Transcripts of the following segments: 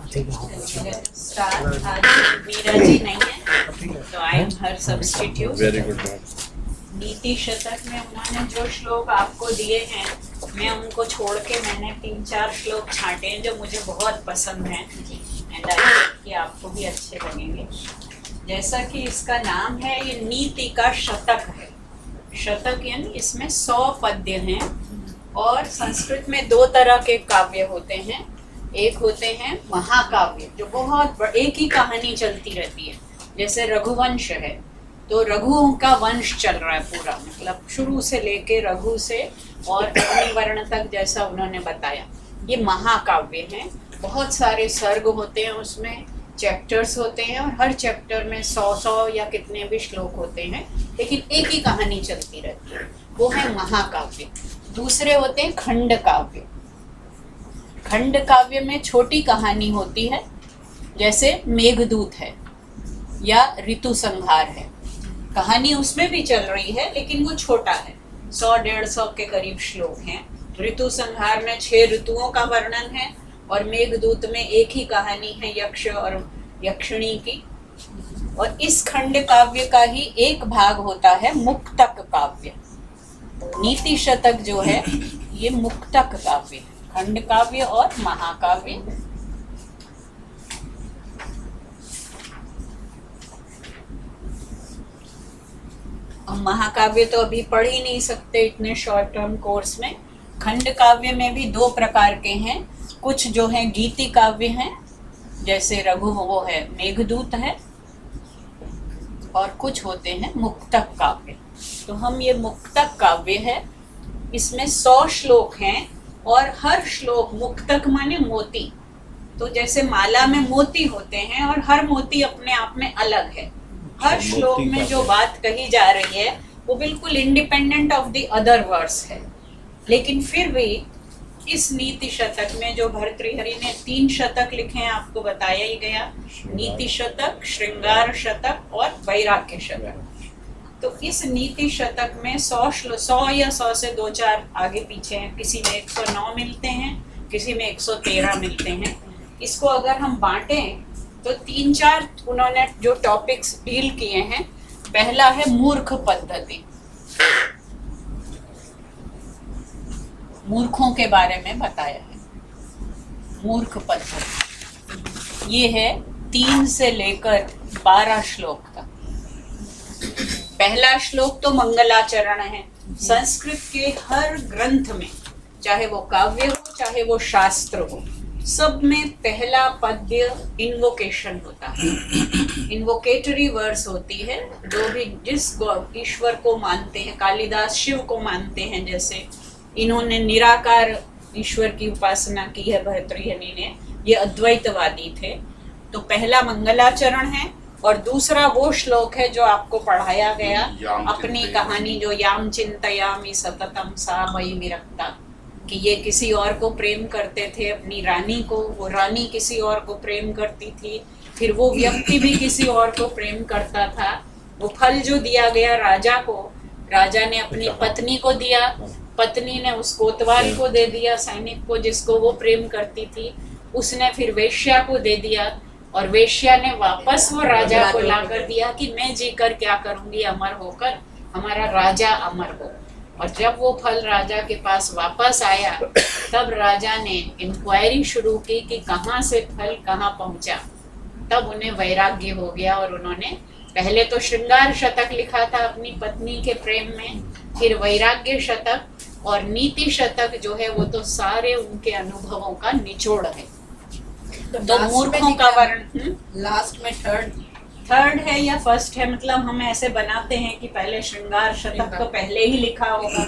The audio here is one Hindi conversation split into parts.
स्टार्ट। आज मीरा जी नहीं है तो I am her substitute. Very good ma'am. नीति शतक में उन्होंने जो श्लोक आपको दिए हैं, मैं उनको छोड़ के मैंने 3-4 श्लोक छांटे हैं जो मुझे बहुत पसंद हैं एंड आई होप कि आपको भी अच्छे लगेंगे। जैसा कि इसका नाम है, ये नीति का शतक है। शतक यानी इसमें 100 पद्य हैं और संस्कृत में 2 तरह के काव्य होते हैं। एक होते हैं महाकाव्य जो बहुत एक ही कहानी चलती रहती है, जैसे रघुवंश है तो रघुओं का वंश चल रहा है पूरा, मतलब शुरू से लेके रघु से और अग्निवर्ण तक जैसा उन्होंने बताया। ये महाकाव्य हैं, बहुत सारे सर्ग होते हैं, उसमें चैप्टर्स होते हैं और हर चैप्टर में 100 या कितने भी श्लोक होते हैं, लेकिन एक ही कहानी चलती रहती है, वो है महाकाव्य। दूसरे होते हैं खंड काव्य। खंड काव्य में छोटी कहानी होती है, जैसे मेघदूत है या ऋतु संहार है। कहानी उसमें भी चल रही है लेकिन वो छोटा है, 100-150 के करीब श्लोक हैं। ऋतु संहार में 6 ऋतुओं का वर्णन है और मेघदूत में एक ही कहानी है यक्ष और यक्षिणी की। और इस खंड काव्य का ही एक भाग होता है मुक्तक काव्य। नीति शतक जो है ये मुक्तक काव्य है, खंड काव्य और महाकाव्य। हम महाकाव्य तो अभी पढ़ ही नहीं सकते इतने शॉर्ट टर्म कोर्स में। खंड काव्य में भी 2 प्रकार के हैं, कुछ जो हैं गीति काव्य हैं, जैसे रघु वो है मेघदूत है, और कुछ होते हैं मुक्तक काव्य। तो हम ये मुक्तक काव्य है, इसमें 100 श्लोक हैं और हर श्लोक, मुक्तक माने मोती, तो जैसे माला में मोती होते हैं और हर मोती अपने आप में अलग है। हर श्लोक में जो बात कही जा रही है वो बिल्कुल independent of the other words है। लेकिन फिर भी इस नीति शतक में जो भर्तृहरि ने 3 शतक लिखे हैं, आपको बताया ही गया, नीति शतक, श्रृंगार शतक और वैराग्य शतक। तो इस नीति शतक में 100 या 100 से 2-4 आगे पीछे हैं, किसी में 109 मिलते हैं, किसी में 113 मिलते हैं। इसको अगर हम बांटें तो 3-4 उन्होंने जो टॉपिक्स डील किए हैं। पहला है मूर्ख पद्धति, मूर्खों के बारे में बताया है। मूर्ख पद्धति ये है 3 से लेकर 12 श्लोक तक। पहला श्लोक तो मंगलाचरण है। संस्कृत के हर ग्रंथ में, चाहे वो काव्य हो चाहे वो शास्त्र हो, सब में पहला पद्य इन्वोकेशन होता है, इन्वोकेटरी वर्स होती है। जो भी जिस ईश्वर को मानते हैं, कालिदास शिव को मानते हैं, जैसे इन्होंने निराकार ईश्वर की उपासना की है भर्तृहरि ने, ये अद्वैतवादी थे। तो पहला मंगलाचरण है और दूसरा वो श्लोक है जो आपको पढ़ाया गया, अपनी कहानी जो याम चिंतयामि सततम सा मयि विरक्ता, कि ये किसी और को प्रेम करते थे, अपनी रानी को, वो रानी किसी और को प्रेम करती थी, फिर वो व्यक्ति भी किसी और को प्रेम करता था। वो फल जो दिया गया राजा को, राजा ने अपनी पत्नी को दिया, पत्नी ने उस कोतवाल को दे दिया, सैनिक को जिसको वो प्रेम करती थी, उसने फिर वेश्या को दे दिया और वेश्या ने वापस वो राजा को ला कर दिया कि मैं जीकर क्या करूंगी, अमर होकर, हमारा राजा अमर हो। और जब वो फल राजा के पास वापस आया तब राजा ने इंक्वायरी शुरू की कि कहाँ से फल कहाँ पहुँचा। तब उन्हें वैराग्य हो गया और उन्होंने पहले तो श्रृंगार शतक लिखा था अपनी पत्नी के प्रेम में, फिर वैराग्य शतक और नीति शतक जो है वो तो सारे उनके अनुभवों का निचोड़ है। तो मूर्खों का वर्ण लास्ट में थर्ड है या फर्स्ट है, मतलब हम ऐसे बनाते हैं कि पहले श्रृंगार शतक तो पहले ही लिखा होगा,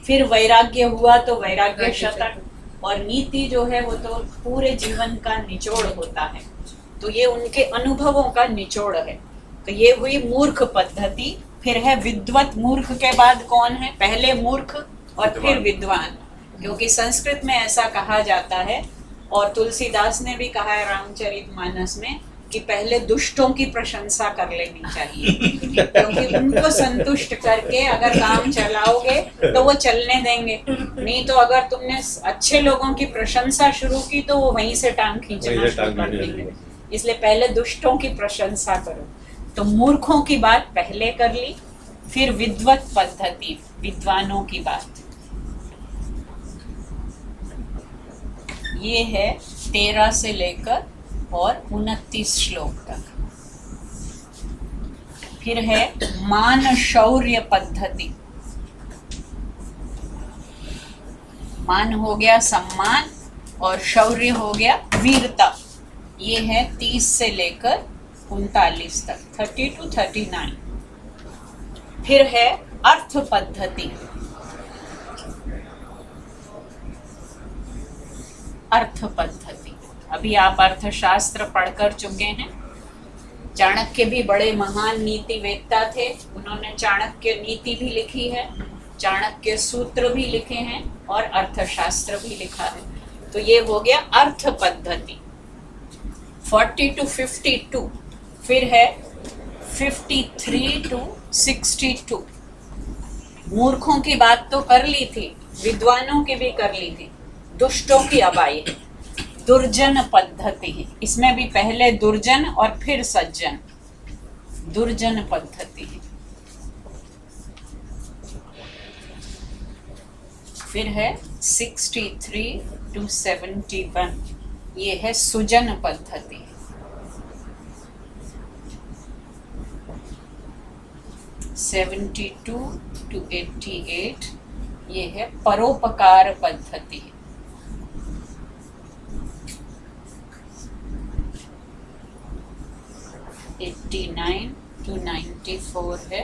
फिर वैराग्य हुआ तो वैराग्य शतक, और नीति जो है वो तो पूरे जीवन का निचोड़ होता है। तो ये उनके अनुभवों का निचोड़ है। तो ये हुई मूर्ख पद्धति। फिर है विद्वत। मूर्ख के बाद कौन है? पहले मूर्ख और फिर विद्वान, क्योंकि संस्कृत में ऐसा कहा जाता है और तुलसीदास ने भी कहा है रामचरितमानस में कि पहले दुष्टों की प्रशंसा कर लेनी चाहिए, क्योंकि उनको संतुष्ट करके अगर काम चलाओगे तो वो चलने देंगे। नहीं तो अगर तुमने अच्छे लोगों की प्रशंसा शुरू की तो वो वहीं से टांग खींचना शुरू कर देंगे। इसलिए पहले दुष्टों की प्रशंसा करो। तो मूर्खों की बात पहले कर ली, फिर विद्वत पद्धति, विद्वानों की बात। ये है 13 से लेकर और 29 श्लोक तक। फिर है मान शौर्य पद्धति। मान हो गया सम्मान और शौर्य हो गया वीरता। ये है 30 से लेकर 39 तक, 30 to 39। फिर है अर्थ पद्धति। अर्थ पद्धति, अभी आप अर्थशास्त्र पढ़कर चुके हैं। चाणक्य भी बड़े महान नीतिवेत्ता थे, उन्होंने चाणक्य नीति भी लिखी है, चाणक्य सूत्र भी लिखे हैं और अर्थशास्त्र भी लिखा है। तो ये हो गया अर्थ पद्धति। 40 to 52। फिर है 53 to 62। मूर्खों की बात तो कर ली थी, विद्वानों की भी कर ली थी, दुष्टों की अब आई है दुर्जन पद्धति है। इसमें भी पहले दुर्जन और फिर सज्जन, दुर्जन पद्धति है। फिर है 63 to 71, ये है सुजन पद्धति। सेवेंटी 72 to 88, ये है परोपकार पद्धति। 89 to 94 है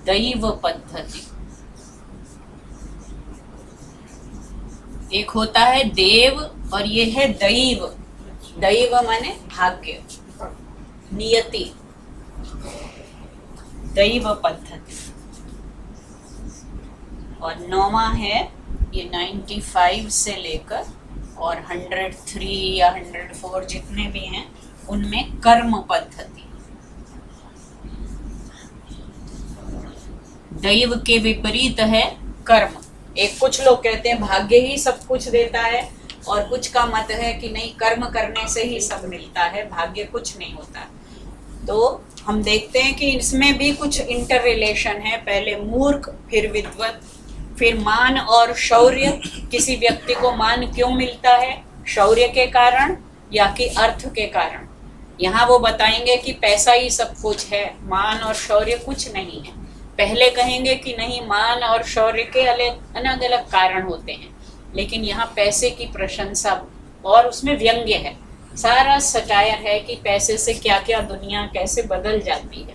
दैव पद्धति। एक होता है देव और ये है दैव। दैव माने भाग्य, नियति, दैव पद्धति। और 9वां है ये 95 से लेकर और 103 या 104 जितने भी हैं उनमें कर्म पद्धति। दैव के विपरीत है कर्म। एक कुछ लोग कहते हैं भाग्य ही सब कुछ देता है, और कुछ का मत है कि नहीं, कर्म करने से ही सब मिलता है, भाग्य कुछ नहीं होता। तो हम देखते हैं कि इसमें भी कुछ इंटर रिलेशन है। पहले मूर्ख, फिर विद्वत, फिर मान और शौर्य। किसी व्यक्ति को मान क्यों मिलता है? शौर्य के कारण या कि अर्थ के कारण। यहाँ वो बताएंगे कि पैसा ही सब कुछ है, मान और शौर्य कुछ नहीं है। पहले कहेंगे कि नहीं, मान और शौर्य के अलग अलग कारण होते हैं, लेकिन यहाँ पैसे की प्रशंसा और उसमें व्यंग्य है, सारा सटायर है कि पैसे से क्या क्या दुनिया कैसे बदल जाती है।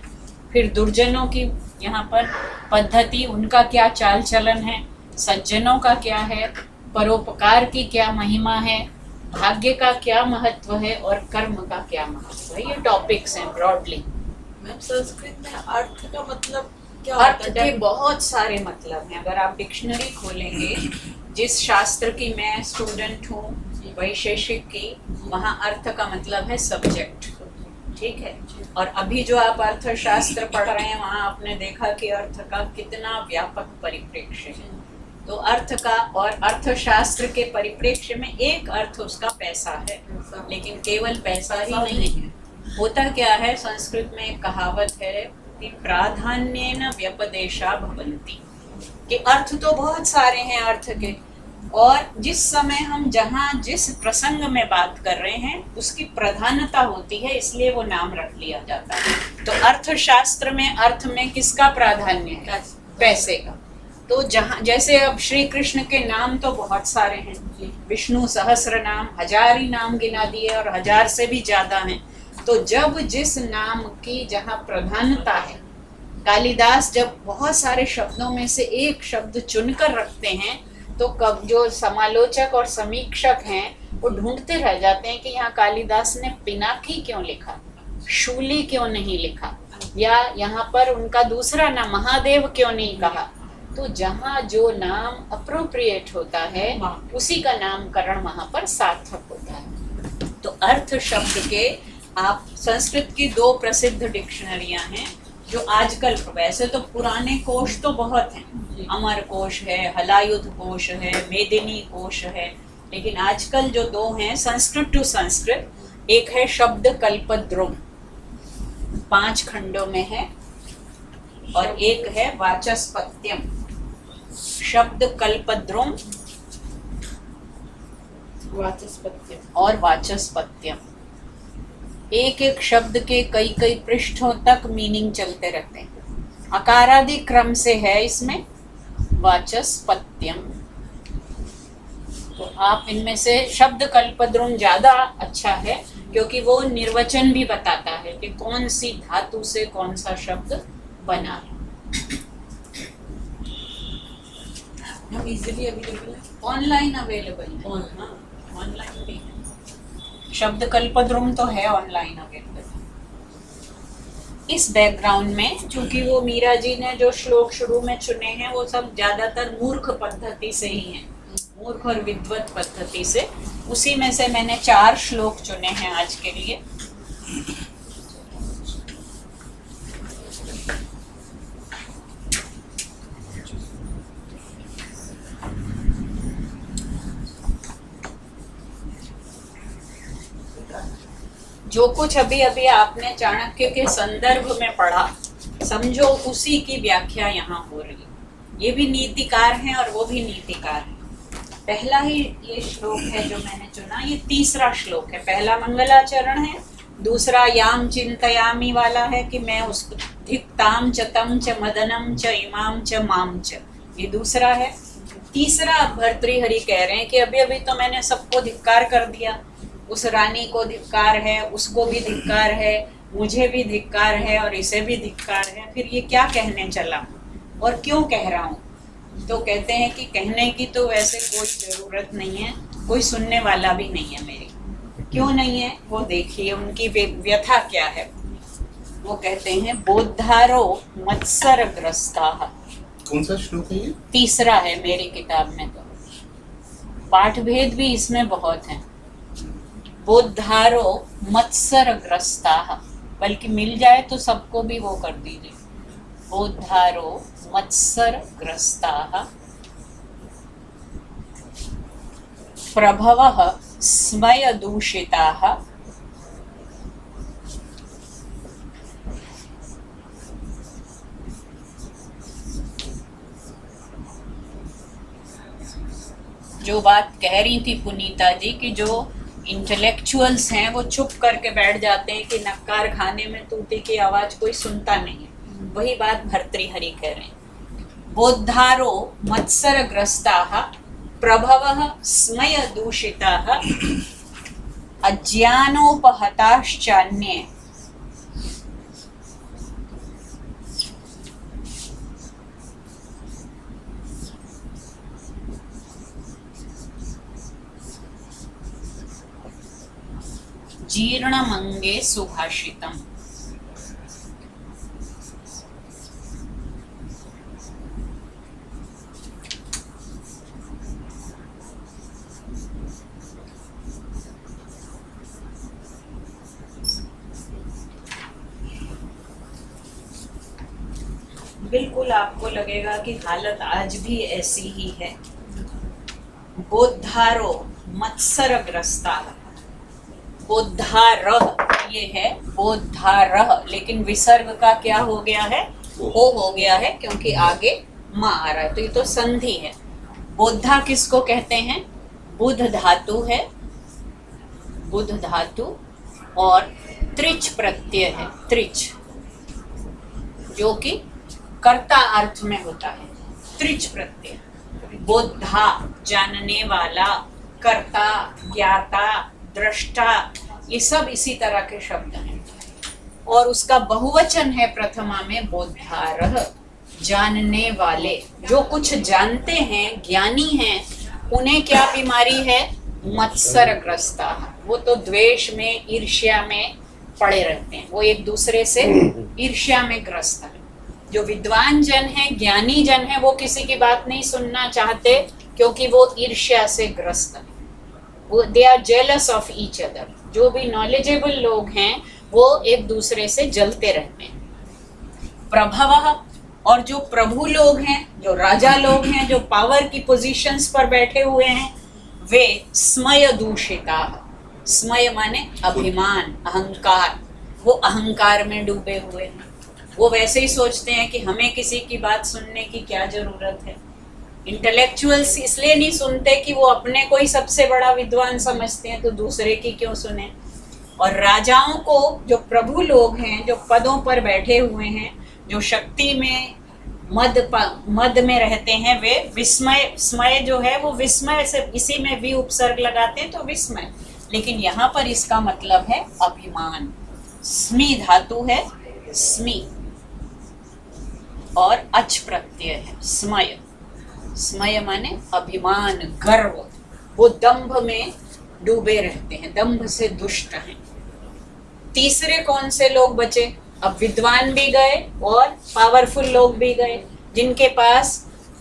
फिर दुर्जनों की यहाँ पर पद्धति, उनका क्या चाल चलन है, सज्जनों का क्या है, परोपकार की क्या महिमा है, भाग्य का क्या महत्व है और कर्म का क्या महत्व है। ये टॉपिक्स हैं ब्रॉडली। मैम संस्कृत में अर्थ का मतलब क्या? अर्थ के बहुत सारे मतलब हैं। अगर आप डिक्शनरी खोलेंगे, जिस शास्त्र की मैं स्टूडेंट हूँ, वैशेषिक की, वहाँ अर्थ का मतलब है सब्जेक्ट, ठीक है। और अभी जो आप अर्थशास्त्र पढ़ रहे हैं, वहाँ आपने देखा कि अर्थ का कितना व्यापक परिप्रेक्ष्य है। तो अर्थ का और अर्थशास्त्र के परिप्रेक्ष्य में एक अर्थ उसका पैसा है, लेकिन केवल पैसा ही नहीं है। होता क्या है, संस्कृत में एक कहावत है कि प्राधान्येन व्यपदेशा भवन्ति, कि अर्थ तो बहुत सारे हैं अर्थ के, और जिस समय हम जहाँ जिस प्रसंग में बात कर रहे हैं उसकी प्रधानता होती है, इसलिए वो नाम रख लिया जाता है। तो अर्थशास्त्र में अर्थ में किसका प्राधान्य है? पैसे का। तो जहाँ जैसे अब श्री कृष्ण के नाम तो बहुत सारे हैं, विष्णु सहस्र नाम, 1000 ही नाम गिना दिए और 1000 से भी ज्यादा हैं। तो जब जिस नाम की जहाँ प्रधानता है, कालिदास जब बहुत सारे शब्दों में से एक शब्द चुनकर रखते हैं, तो कब जो समालोचक और समीक्षक हैं वो ढूंढते रह जाते हैं कि यहाँ कालिदास ने पिनाकी क्यों लिखा, शूली क्यों नहीं लिखा, या यहाँ पर उनका दूसरा नाम महादेव क्यों नहीं कहा। तो जहाँ जो नाम अप्रोप्रिएट होता है उसी का नामकरण वहाँ पर सार्थक होता है। तो अर्थ शब्द के आप संस्कृत की 2 प्रसिद्ध डिक्शनरियां हैं जो आजकल, वैसे तो पुराने कोश तो बहुत हैं, अमर कोश है, हलायुध कोश है, मेदिनी कोश है, लेकिन आजकल जो 2 हैं संस्कृत टू संस्कृत, एक है शब्द कल्पद्रुम 5 खंडों में है, और एक है वाचस्पत्यम। शब्द कल्पद्रुम वाचस्पत्यम और वाचस्पत्यम, एक एक शब्द के कई कई पृष्ठों तक मीनिंग चलते रहते हैं। अकारादि क्रम से है इसमें वाचस्पत्यम। तो आप इनमें से शब्द कल्पद्रुम ज्यादा अच्छा है, क्योंकि वो निर्वचन भी बताता है कि कौन सी धातु से कौन सा शब्द बना है। हम इजीली अवेलेबल है, ऑनलाइन अवेलेबल है, ऑनलाइन भी है। शब्द कल्पद्रुम तो है ऑनलाइन अवेलेबल। इस बैकग्राउंड में चूंकि वो मीरा जी ने जो श्लोक शुरू में चुने हैं वो सब ज्यादातर मूर्ख पद्धति से ही हैं, मूर्ख और विद्वत पद्धति से। उसी में से मैंने 4 श्लोक चुने हैं आज के लिए। जो कुछ अभी अभी आपने चाणक्य के संदर्भ में पढ़ा, समझो उसी की व्याख्या यहाँ हो रही है। ये भी नीतिकार हैं और वो भी नीतिकार हैं। पहला ही ये श्लोक है जो मैंने चुना, ये तीसरा श्लोक है। पहला मंगलाचरण है, दूसरा याम चिंतयामी वाला है कि मैं उसको धिक्ताम च तम च मदनम च इमाम च माम च, ये दूसरा है। तीसरा भर्तृहरि कह रहे हैं कि अभी अभी तो मैंने सबको धिक्कार कर दिया, उस रानी को धिक्कार है, उसको भी धिक्कार है, मुझे भी धिक्कार है और इसे भी धिक्कार है, फिर ये क्या कहने चला और क्यों कह रहा हूँ। तो कहते हैं कि कहने की तो वैसे कोई ज़रूरत नहीं है, कोई सुनने वाला भी नहीं है मेरी। क्यों नहीं है वो देखिए, उनकी व्यथा क्या है। वो कहते हैं बोद्धारो मत्सर ग्रस्ता। कौन सा श्लोक है ये? तीसरा है मेरी किताब में। तो पाठ भेद भी इसमें बहुत है। बोद्धारो मत्सर ग्रस्ता, बल्कि मिल जाए तो सबको भी वो कर दीजिए। बोद्धारो मत्सर ग्रस्ता प्रभवः स्मय दूषिताः जो बात कह रही थी पुनीता जी कि जो इंटेलेक्चुअल्स हैं वो चुप करके बैठ जाते हैं कि नक्कार खाने में तूती की आवाज कोई सुनता नहीं है, वही बात भर्तृहरि कह रहे हैं। बोद्धारो मत्सर ग्रस्ताः प्रभवः स्मय दूषिताः अज्ञानोपहताश्चान्ये जीर्णमंगे सुभाषितम्। बिल्कुल आपको लगेगा कि हालत आज भी ऐसी ही है। बोद्धारो मत्सरग्रस्ता, बोद्धारः ये है, बोद्धारः, लेकिन विसर्ग का क्या हो गया है, ओ हो गया है, क्योंकि आगे माँ आ रहा है, तो ये तो संधि है। बोद्धा किसको कहते हैं? बुध धातु है, बुध धातु, और त्रिच प्रत्यय है, त्रिच, जो कि कर्ता अर्थ में होता है। त्रिच प्रत्यय, बोद्धा जानने वाला, कर्ता, ज्ञाता, दृष्टा, ये सब इसी तरह के शब्द हैं। और उसका बहुवचन है प्रथमा में बोद्धारः, जानने वाले, जो कुछ जानते हैं, ज्ञानी हैं, उन्हें क्या बीमारी है? मत्सरग्रस्ता। वो तो द्वेष में, ईर्ष्या में पड़े रहते हैं, वो एक दूसरे से ईर्ष्या में ग्रस्त है। जो विद्वान जन है, ज्ञानी जन है, वो किसी की बात नहीं सुनना चाहते, क्योंकि वो ईर्ष्या से ग्रस्त है। वो they are jealous of each other. जो भी नॉलेजेबल लोग हैं वो एक दूसरे से जलते रहते हैं। प्रभवः, और जो प्रभु लोग हैं, जो राजा लोग हैं, जो पावर की पोजीशंस पर बैठे हुए हैं, वे स्मय दूषिता। स्मय माने अभिमान, अहंकार। वो अहंकार में डूबे हुए हैं। वो वैसे ही सोचते हैं कि हमें किसी की बात सुनने की क्या जरूरत है। इंटेलेक्चुअल्स इसलिए नहीं सुनते कि वो अपने को ही सबसे बड़ा विद्वान समझते हैं, तो दूसरे की क्यों सुने। और राजाओं को, जो प्रभु लोग हैं, जो पदों पर बैठे हुए हैं, जो शक्ति में मद में रहते हैं, वे विस्मय, स्मय जो है वो विस्मय से, इसी में भी उपसर्ग लगाते हैं तो विस्मय, लेकिन यहाँ पर इसका मतलब है अभिमान। स्मी धातु है, स्मी, और अच प्रत्यय है, स्मय। स्मय माने अभिमान, गर्व। वो दंभ में डूबे रहते हैं, दंभ से दुष्ट हैं। तीसरे कौन से लोग बचे? अब विद्वान भी गए और पावरफुल लोग भी गए। जिनके पास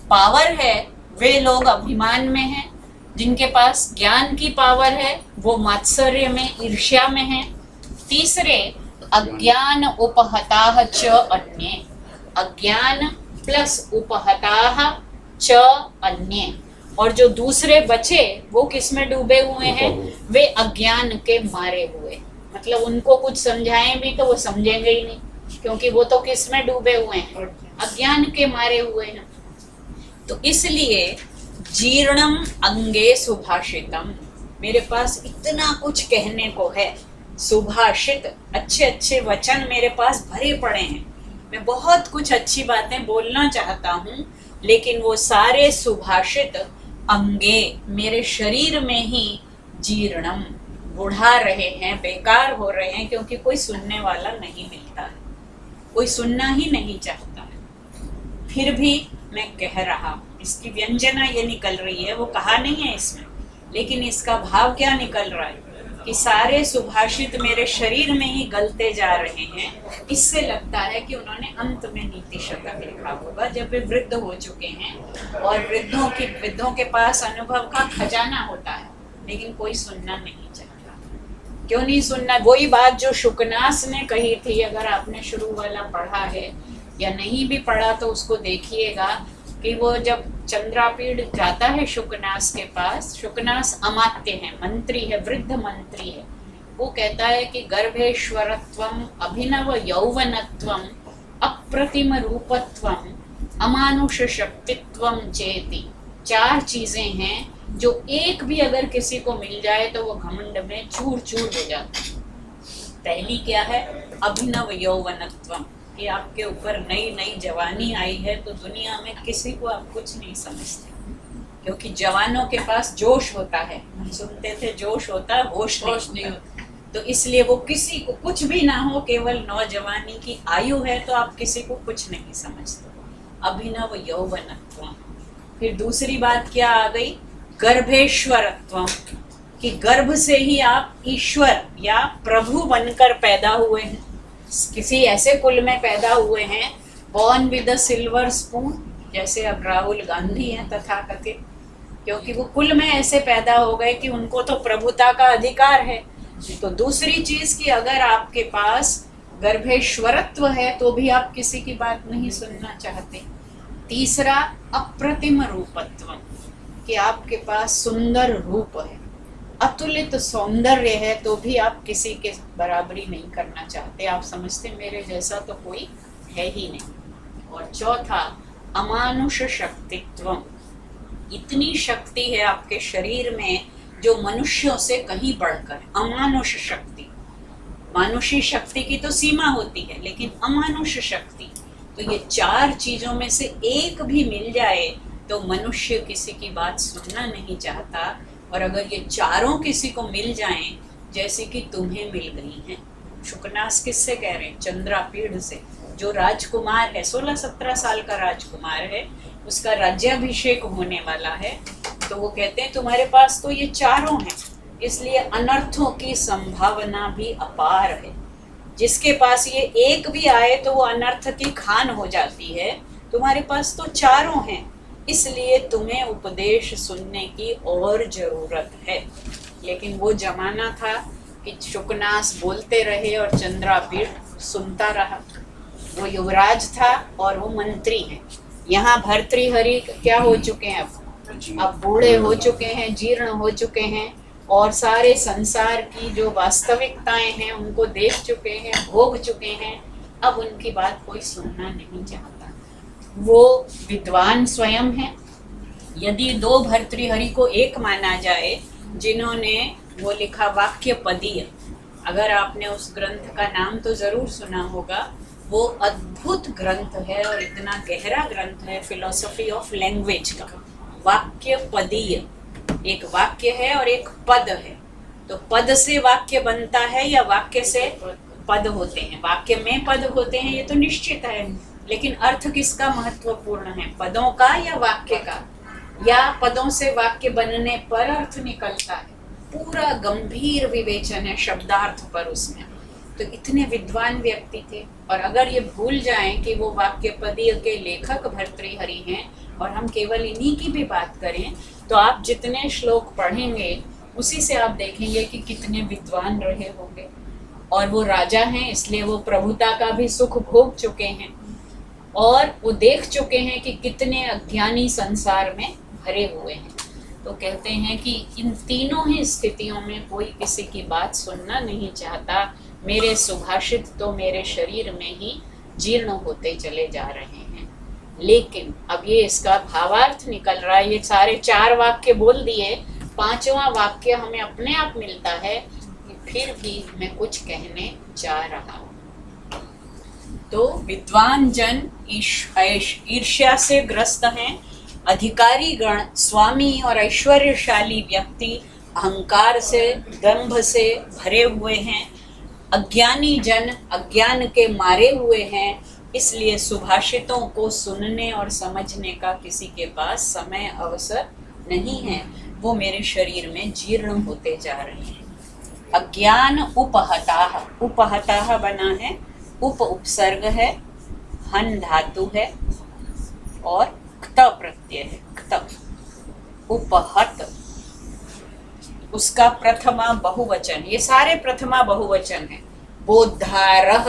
पावर है वे लोग अभिमान में हैं, जिनके पास ज्ञान की पावर है वो मात्सर्य में, ईर्ष्या में हैं। तीसरे अज्ञान उपहताः च अन्ये, अज्ञान प्लस उपहताः च अन्ये। और जो दूसरे बचे वो किस में डूबे हुए हैं? वे अज्ञान के मारे हुए। मतलब उनको कुछ समझाएं भी तो वो समझेंगे ही नहीं, क्योंकि वो तो किस में डूबे हुए हैं? अज्ञान के मारे हुए हैं। तो इसलिए जीर्णम अंगे सुभाषितम, मेरे पास इतना कुछ कहने को है। सुभाषित, अच्छे अच्छे वचन मेरे पास भरे पड़े हैं। मैं बहुत कुछ अच्छी बातें बोलना चाहता हूँ, लेकिन वो सारे सुभाषित अंगे, मेरे शरीर में ही जीर्णम, बुढ़ा रहे हैं, बेकार हो रहे हैं, क्योंकि कोई सुनने वाला नहीं मिलता है, कोई सुनना ही नहीं चाहता है। फिर भी मैं कह रहा हूँ, इसकी व्यंजना ये निकल रही है, वो कहा नहीं है इसमें, लेकिन इसका भाव क्या निकल रहा है कि सारे सुभाषित मेरे शरीर में ही गलते जा रहे हैं। इससे लगता है कि उन्होंने अंत में नीति शतक लिखा होगा, जब वे वृद्ध हो चुके हैं और वृद्धों के पास अनुभव का खजाना होता है, लेकिन कोई सुनना नहीं चाहता। क्यों नहीं सुनना? वही बात जो शुकनास ने कही थी, अगर आपने शुरू वाला पढ़ा है या नहीं भी पढ़ा तो उसको देखिएगा, कि वो जब चंद्रापीड़ जाता है शुकनास के पास, शुकनास अमात्य है, मंत्री है, वृद्ध मंत्री है, वो कहता है कि गर्भेश्वरत्वम, अभिनव यौवनत्वम, अप्रतिम रूपत्वम, अमानुष शक्तित्वम चेति। 4 चीजें हैं जो एक भी अगर किसी को मिल जाए तो वो घमंड में चूर चूर हो जाता है। पहली क्या है? अभिनव यौवनत्वम, कि आपके ऊपर नई नई जवानी आई है तो दुनिया में किसी को आप कुछ नहीं समझते, क्योंकि जवानों के पास जोश होता है। हम सुनते थे जोश होता है, होश नहीं होता। तो इसलिए वो किसी को कुछ भी ना हो, केवल नौजवानी की आयु है तो आप किसी को कुछ नहीं समझते। अभिनव यौवनत्वम। फिर दूसरी बात क्या आ गई? गर्भेश्वरत्वम, कि गर्भ से ही आप ईश्वर या प्रभु बनकर पैदा हुए हैं, किसी ऐसे कुल में पैदा हुए हैं, born with a silver spoon, जैसे अब राहुल गांधी हैं तथाकथित, क्योंकि वो कुल में ऐसे पैदा हो गए कि उनको तो प्रभुता का अधिकार है। तो दूसरी चीज कि अगर आपके पास गर्भेश्वरत्व है तो भी आप किसी की बात नहीं सुनना चाहते। तीसरा अप्रतिम रूपत्व, कि आपके पास सुंदर रूप है, अतुलित सौंदर्य है, तो भी आप किसी के बराबरी नहीं करना चाहते। आप समझते मेरे जैसा तो कोई है ही नहीं। और चौथा अमानुष शक्तित्वम, इतनी शक्ति है आपके शरीर में जो मनुष्यों से कहीं बढ़कर। अमानुष शक्ति, मानुषी शक्ति की तो सीमा होती है, लेकिन अमानुष शक्ति, तो ये 4 चीजों में से एक भी मिल जाए तो मनुष्य किसी की बात सुनना नहीं चाहता। और अगर ये 4 किसी को मिल जाएं, जैसे कि तुम्हें मिल गई हैं। शुकनास किससे कह रहे हैं? चंद्रापीड़ से, जो राजकुमार है, 16-17 साल का राजकुमार है, उसका राज्याभिषेक होने वाला है। तो वो कहते हैं तुम्हारे पास तो ये 4 हैं, इसलिए अनर्थों की संभावना भी अपार है। जिसके पास ये एक भी आए तो वो अनर्थ की खान हो जाती है। तुम्हारे पास तो 4 हैं, इसलिए तुम्हें उपदेश सुनने की और जरूरत है। लेकिन वो जमाना था कि शुकनास बोलते रहे और चंद्रापीड़ सुनता रहा। वो युवराज था और वो मंत्री है। यहाँ भर्तृहरि क्या हो चुके हैं, अब बूढ़े हो चुके हैं, जीर्ण हो चुके हैं और सारे संसार की जो वास्तविकताएं हैं उनको देख चुके हैं, भोग चुके हैं। अब उनकी बात कोई सुनना नहीं चाहता। वो विद्वान स्वयं है। यदि दो भर्तृहरि को एक माना जाए जिन्होंने वो लिखा वाक्य पदीय, अगर आपने उस ग्रंथ का नाम तो जरूर सुना होगा, वो अद्भुत ग्रंथ है और इतना गहरा ग्रंथ है फिलॉसफी ऑफ लैंग्वेज का। वाक्य पदीय, एक वाक्य है और एक पद है। तो पद से वाक्य बनता है या वाक्य से पद होते हैं? वाक्य में पद होते हैं ये तो निश्चित है, लेकिन अर्थ किसका महत्वपूर्ण है, पदों का या वाक्य का? या पदों से वाक्य बनने पर अर्थ निकलता है? पूरा गंभीर विवेचन है शब्दार्थ पर उसमें। तो इतने विद्वान व्यक्ति थे और अगर ये भूल जाएं कि वो वाक्य पदीय के लेखक भर्तृहरि हैं और हम केवल इन्हीं की भी बात करें, तो आप जितने श्लोक पढ़ेंगे उसी से आप देखेंगे कि कितने विद्वान रहे होंगे। और वो राजा हैं इसलिए वो प्रभुता का भी सुख भोग चुके हैं और वो देख चुके हैं कि कितने अज्ञानी संसार में भरे हुए हैं। तो कहते हैं कि इन तीनों ही स्थितियों में कोई किसी की बात सुनना नहीं चाहता। मेरे सुभाषित तो मेरे शरीर में ही जीर्ण होते चले जा रहे हैं। लेकिन अब ये इसका भावार्थ निकल रहा है। ये सारे 4 वाक्य बोल दिए, 5वां वाक्य हमें अपने आप मिलता है कि फिर भी मैं कुछ कहने जा रहा हूँ। तो विद्वान जन ईर्ष्या से ग्रस्त हैं, अधिकारी गण, स्वामी और ऐश्वर्यशाली व्यक्ति अहंकार से, दंभ से भरे हुए हैं, अज्ञानी जन अज्ञान के मारे हुए हैं। इसलिए सुभाषितों को सुनने और समझने का किसी के पास समय अवसर नहीं है। वो मेरे शरीर में जीर्ण होते जा रहे हैं। अज्ञान उपहताः, उपहताः बना है, उप उपसर्ग है, हन धातु है और क्त प्रत्यय है, क्त। उपहत उसका प्रथमा बहुवचन, ये सारे प्रथमा बहुवचन है। बोद्धारः,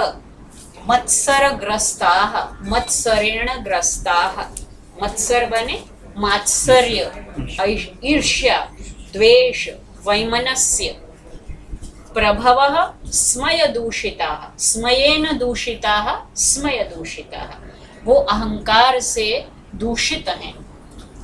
मत्सरग्रस्ताः, मत्सरेण ग्रस्ताः, मत्सर बने मात्सर्य, ईर्ष्या, द्वेष, वैमनस्य। प्रभवः स्मयदूषिताः, स्मयेन दूषिताः, स्मयदूषिताः, वो अहंकार से दूषित हैं।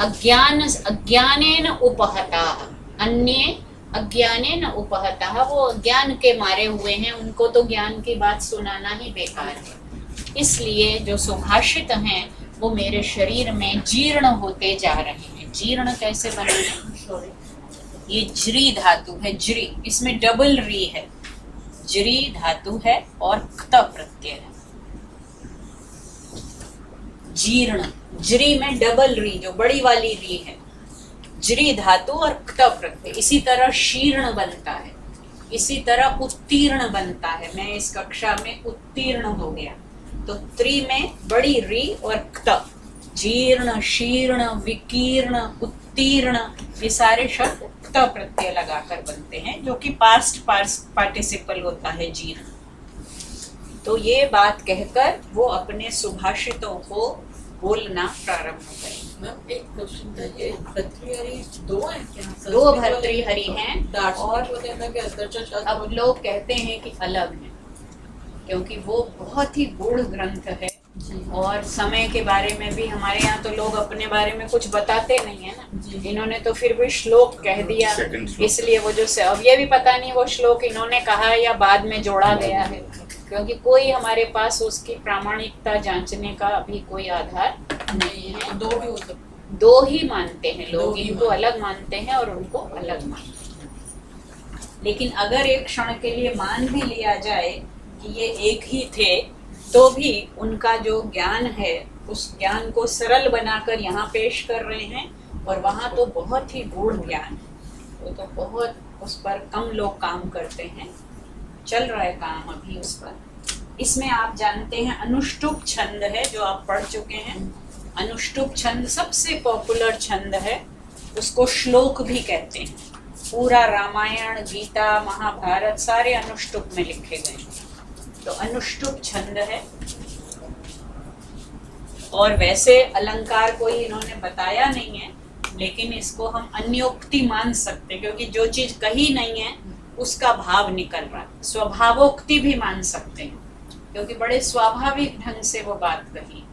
अज्ञानेन उपहताः, अन्ये अज्ञानेन उपहताः, वो अज्ञान के मारे हुए हैं, उनको तो ज्ञान की बात सुनाना ही बेकार है। इसलिए जो सुभाषित हैं वो मेरे शरीर में जीर्ण होते जा रहे हैं। जीर्ण कैसे बने हैं? ये ज्री धातु है, ज्री, इसमें डबल री है, ज्री धातु है और क्त प्रत्यय है। जीर्ण, ज्री में डबल री, जो बड़ी वाली री है, ज्री धातु और क्त प्रत्यय। इसी तरह शीर्ण बनता है, इसी तरह उत्तीर्ण बनता है। मैं इस कक्षा में उत्तीर्ण हो गया, तो त्रि में बड़ी री और क्त, जीर्ण, शीर्ण, विकीर्ण, उत्तीर्ण, ये सारे शब्द क्त प्रत्यय लगाकर बनते हैं, जो कि पास्ट पार्टिसिपल होता है जीर्ण। तो ये बात कहकर वो अपने सुभाषितों को बोलना प्रारंभ करें। मैम एक क्वेश्चन था, ये भर्तृहरि 2 हैं क्या? 2 भर्तृहरि हैं और अब लोग कहते हैं कि अलग हैं, क्योंकि वो बहुत ही गूढ़ ग्रंथ है और समय के बारे में भी हमारे यहाँ तो लोग अपने बारे में कुछ बताते नहीं है ना। इन्होंने तो फिर भी श्लोक कह दिया, इसलिए वो जो अब ये भी पता नहीं वो श्लोक इन्होंने कहा या बाद में जोड़ा गया है, क्योंकि कोई हमारे पास उसकी प्रामाणिकता जांचने का अभी कोई आधार नहीं है। 2 भी हो सकते, 2 ही मानते हैं लोग, इनको अलग मानते हैं और उनको अलग मानते हैं। लेकिन अगर एक क्षण के लिए मान भी लिया जाए कि ये एक ही थे, तो भी उनका जो ज्ञान है उस ज्ञान को सरल बनाकर यहाँ पेश कर रहे हैं, और वहाँ तो बहुत ही गूढ़ ज्ञान है, वो तो बहुत उस पर कम लोग काम करते हैं। चल रहा है काम अभी उस पर। इसमें आप जानते हैं अनुष्टुप छंद है, जो आप पढ़ चुके हैं। अनुष्टुप छंद सबसे पॉपुलर छंद है, उसको श्लोक भी कहते हैं। पूरा रामायण, गीता, महाभारत सारे अनुष्टुप में लिखे गए। तो अनुष्टुप छंद है। और वैसे अलंकार कोई इन्होंने बताया नहीं है, लेकिन इसको हम अन्योक्ति मान सकते हैं, क्योंकि जो चीज कही नहीं है उसका भाव निकल रहा है। स्वभावोक्ति भी मान सकते हैं, क्योंकि बड़े स्वाभाविक ढंग से वो बात कही।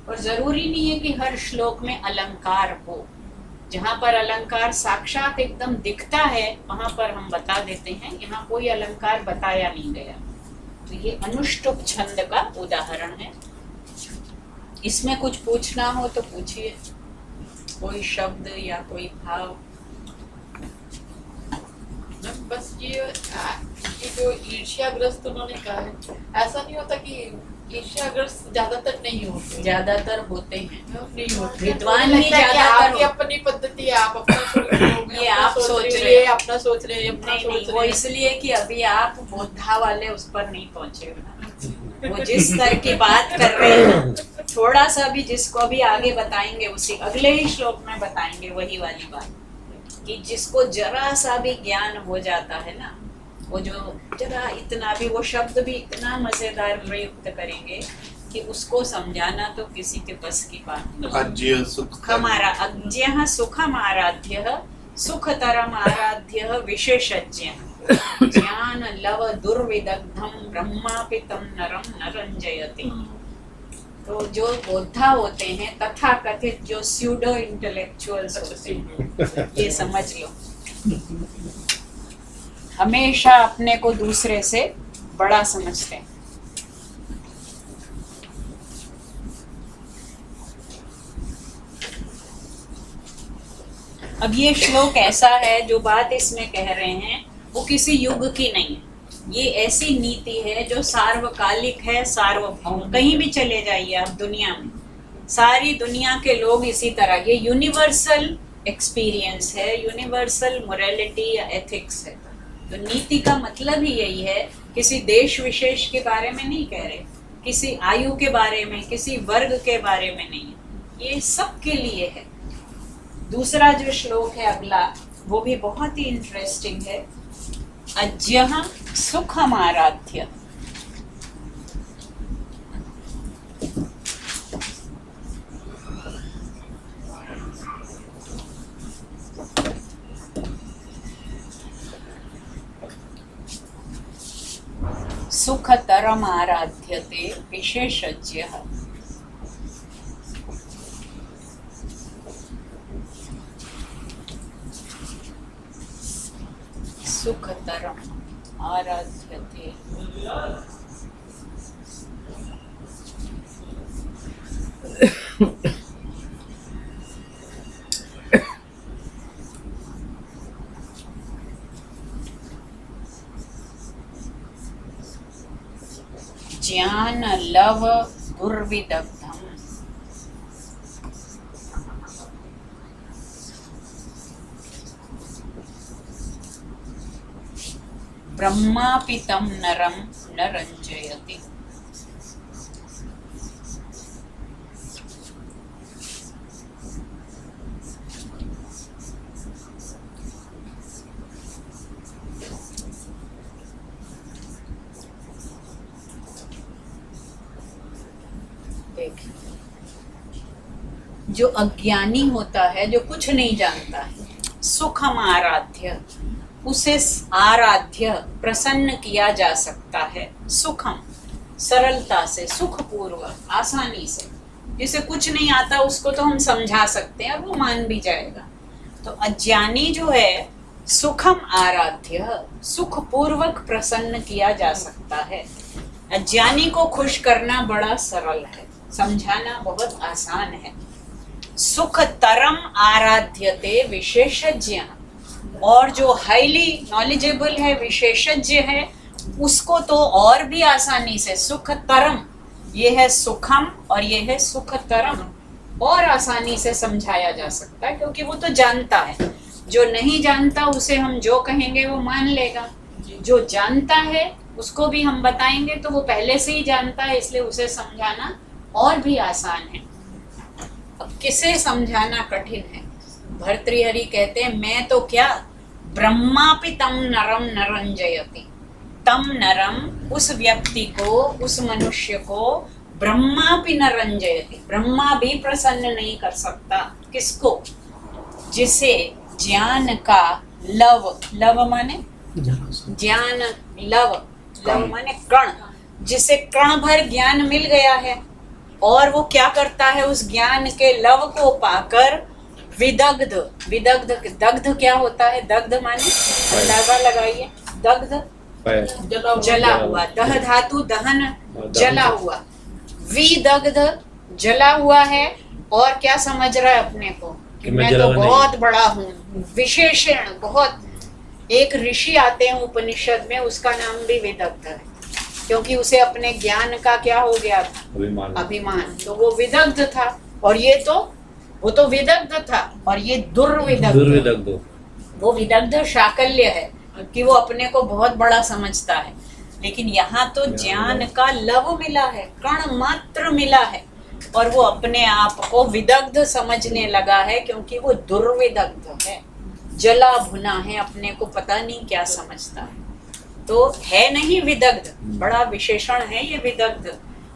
और जरूरी नहीं है कि हर श्लोक में अलंकार हो। जहाँ पर अलंकार साक्षात एकदम दिखता है वहां पर हम बता देते हैं। यहाँ कोई अलंकार बताया नहीं गया। तो ये अनुष्टुप छंद का उदाहरण है। इसमें कुछ पूछना हो तो पूछिए, कोई शब्द या कोई भाव। बस ये जो ईर्ष्याग्रस्त उन्होंने कहा है, ऐसा नहीं होता कि ईर्ष्याग्रस्त ज्यादातर नहीं होते? ज्यादातर होते हैं, नहीं होते। विद्वान ही ज्यादातर आपकी अपनी पद्धति है, आप अपना सोच रहे हो, ये आप सोच रहे हैं, अपना सोच रहे हैं, अपना नहीं, सोच नहीं, रहे वो हैं। इसलिए कि अभी आप बोधा वाले उस पर नहीं पहुंचे हो। वो जिस तरह की बात कर रहे हैं, थोड़ा सा भी जिसको अभी आगे बताएंगे, उसी अगले ही श्लोक में बताएंगे वही वाली बात, कि जिसको जरा सा भी ज्ञान हो जाता है ना, वो जो जरा इतना भी, वो शब्द भी इतना मजेदार प्रयुक्त करेंगे कि उसको समझाना तो किसी के बस की बात नहीं। अज्य सुख हमारा अज्ञः सुखम आराध्यः सुखतरम आराध्यः विशेषज्ञः ज्ञान लव दुर्विदग्धम ब्रह्मापितम नरम न रंजयति। तो जो बोधा होते हैं, तथा कथित जो स्यूडो इंटेलेक्चुअल्स होते हैं, ये समझ लो, हमेशा अपने को दूसरे से बड़ा समझते हैं। अब ये श्लोक ऐसा है, जो बात इसमें कह रहे हैं वो किसी युग की नहीं है। ये ऐसी नीति है जो सार्वकालिक है, सार्वभौम। कहीं भी चले जाइए आप दुनिया में, सारी दुनिया के लोग इसी तरह, ये यूनिवर्सल एक्सपीरियंस है, यूनिवर्सल मोरालिटी या एथिक्स है। तो नीति का मतलब ही यही है, किसी देश विशेष के बारे में नहीं कह रहे, किसी आयु के बारे में, किसी वर्ग के बारे में नहीं है, ये सब के लिए है। दूसरा जो श्लोक है अगला, वो भी बहुत ही इंटरेस्टिंग है। अज्यः सुखम आराध्य। सुखतरम आराध्यते विशेषज्ञः। सुखतरम आराध्यते ज्ञान लव दुर्विदग्धम। ब्रह्मापितम नरम न रंजयति। जो अज्ञानी होता है, जो कुछ नहीं जानता है, सुखम आराध्य, उसे आराध्य प्रसन्न किया जा सकता है। सुखम सरलता से, सुखपूर्वक, आसानी से। जिसे कुछ नहीं आता उसको तो हम समझा सकते हैं और वो मान भी जाएगा। तो अज्ञानी जो है, सुखम आराध्य, सुखपूर्वक प्रसन्न किया जा सकता है। अज्ञानी को खुश करना बड़ा सरल है, समझाना बहुत आसान है। सुखतरम आराध्यते विशेषज्ञ, और जो हाईली नॉलेजेबल है, विशेषज्ञ है, उसको तो और भी आसानी से, सुखतरम, ये है सुखम और ये है सुखतरम, और आसानी से समझाया जा सकता है, क्योंकि वो तो जानता है। जो नहीं जानता उसे हम जो कहेंगे वो मान लेगा, जो जानता है उसको भी हम बताएंगे तो वो पहले से ही जानता है, इसलिए उसे समझाना और भी आसान है। अब किसे समझाना कठिन है? भर्तृहरि कहते हैं, मैं तो क्या, ब्रह्मापि तम नरम न रंजयति। तम नरम, उस व्यक्ति को, उस मनुष्य को, ब्रह्मा भी न रंजयति, ब्रह्मा भी प्रसन्न नहीं कर सकता। किसको? जिसे ज्ञान का लव, लव माने ज्ञान, लव माने कण, जिसे कण भर ज्ञान मिल गया है और वो क्या करता है, उस ज्ञान के लव को पाकर विदग्ध, विदग्ध, दग्ध क्या होता है? दग्ध माने अंदाजा लगाइए, दग्ध जला हुआ, दह धातु दहन, जला हुआ, विदग्ध जला हुआ है। और क्या समझ रहा है अपने को कि मैं तो बहुत बड़ा हूँ, विशेषण बहुत। एक ऋषि आते हैं उपनिषद में, उसका नाम भी विदग्ध है, क्योंकि उसे अपने ज्ञान का क्या हो गया था? अभिमान। तो वो विदग्ध था और ये तो, वो तो विदग्ध था और ये दुर्विदग्ध। वो विदग्ध शाकल्य है कि वो अपने को बहुत बड़ा समझता है, लेकिन यहाँ तो ज्ञान का लव मिला है, कण मात्र मिला है और वो अपने आप को विदग्ध समझने लगा है, क्योंकि वो दुर्विदग्ध है, जला भुना है, अपने को पता नहीं क्या समझता है। तो है नहीं विदग्ध, बड़ा विशेषण है ये विदग्ध,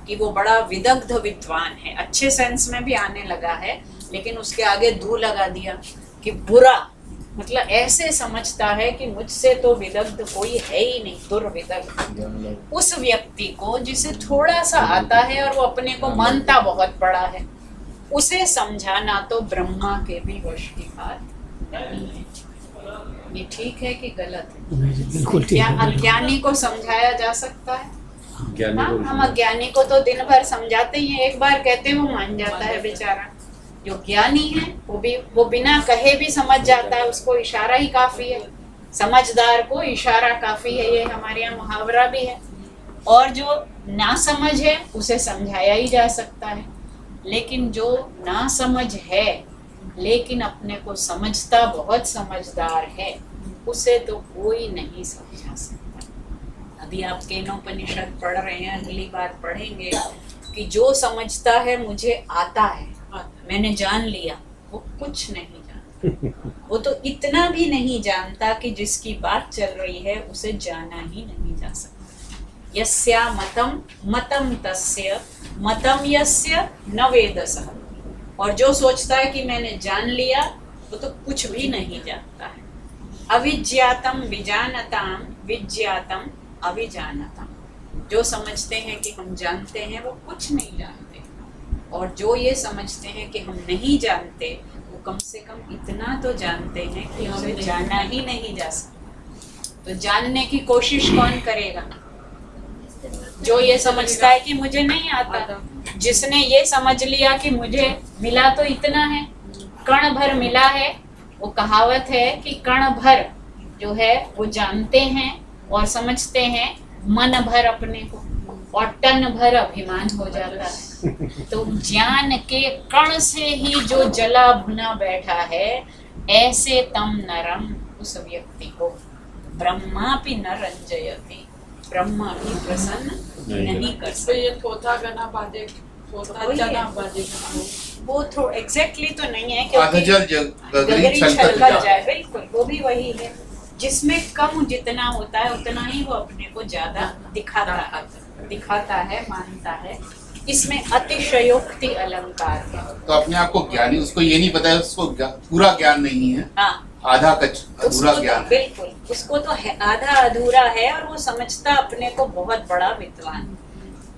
कि वो बड़ा विदग्ध विद्वान है, अच्छे सेंस में भी आने लगा है, लेकिन उसके आगे दू लगा दिया कि बुरा, मतलब ऐसे समझता है कि मुझसे तो विदग्ध कोई है ही नहीं, दुर्विदग्ध। उस व्यक्ति को जिसे थोड़ा सा आता है और वो अपने को मानता बहुत बड़ा है, उसे समझाना तो ब्रह्मा के भी वश की बात नहीं है। ये ठीक है कि गलत है? बिल्कुल ठीक क्या है। अज्ञानी को समझाया जा सकता है? ज्ञानी को हम अज्ञानी को तो दिन भर समझाते ही हैं, एक बार कहते वो मान जाता है बेचारा। जो ज्ञानी है वो बिना कहे भी समझ जाता है, उसको इशारा ही काफी है। समझदार को इशारा काफी है, ये हमारे यहाँ मुहावरा भी है। और जो ना समझ है उसे समझाया ही जा सकता है, लेकिन जो ना समझ है लेकिन अपने को समझता बहुत समझदार है, उसे तो कोई नहीं समझा सकता। अभी आप केनोपनिषद पढ़ रहे हैं, अगली बार पढ़ेंगे कि जो समझता है मुझे आता है, मैंने जान लिया, वो कुछ नहीं जानता। वो तो इतना भी नहीं जानता कि जिसकी बात चल रही है उसे जाना ही नहीं जा सकता। यस्या मतम मतम तस्य मतम यस्य न वेदसः। और जो सोचता है कि मैंने जान लिया, वो तो कुछ भी नहीं जानता है। अविज्ञातम विजानताम विज्ञातम अविजानताम। जो समझते हैं कि हम जानते हैं, वो कुछ नहीं जानते, और जो ये समझते हैं कि हम नहीं जानते, वो कम से कम इतना तो जानते हैं कि हमें जाना ही नहीं जा सकता। तो जानने की कोशिश कौन करेगा? जो ये समझता है कि मुझे नहीं आता। जिसने ये समझ लिया कि मुझे मिला तो इतना है, कण भर मिला है। वो कहावत है कि कण भर जो है वो जानते हैं और समझते हैं, मन भर अपने को, और टन भर अभिमान हो जाता है। तो ज्ञान के कण से ही जो जला भुना बैठा है, ऐसे तम नरम, उस व्यक्ति को ब्रह्मा भी न रंजयति, ब्रह्मा भी प्रसन्न नहीं कर सकते। ये थोथा गना बाजे, थोथा जना बाजे, वो थोड़ा एग्जैक्टली तो नहीं है, आधजल गगरी छलकत जाए। बिल्कुल वो भी वही है, जिसमें कम जितना होता है उतना ही वो अपने को ज्यादा दिखाता है, मानता है। इसमें अतिशयोक्ति अलंकार है। तो अपने आप को ज्ञानी, उसको ये नहीं पता है, उसको पूरा ज्ञान नहीं है, हाँ, आधा अधूरा ज्ञान है। बिल्कुल, उसको तो है, आधा अधूरा है, और वो समझता अपने को बहुत बड़ा विद्वान।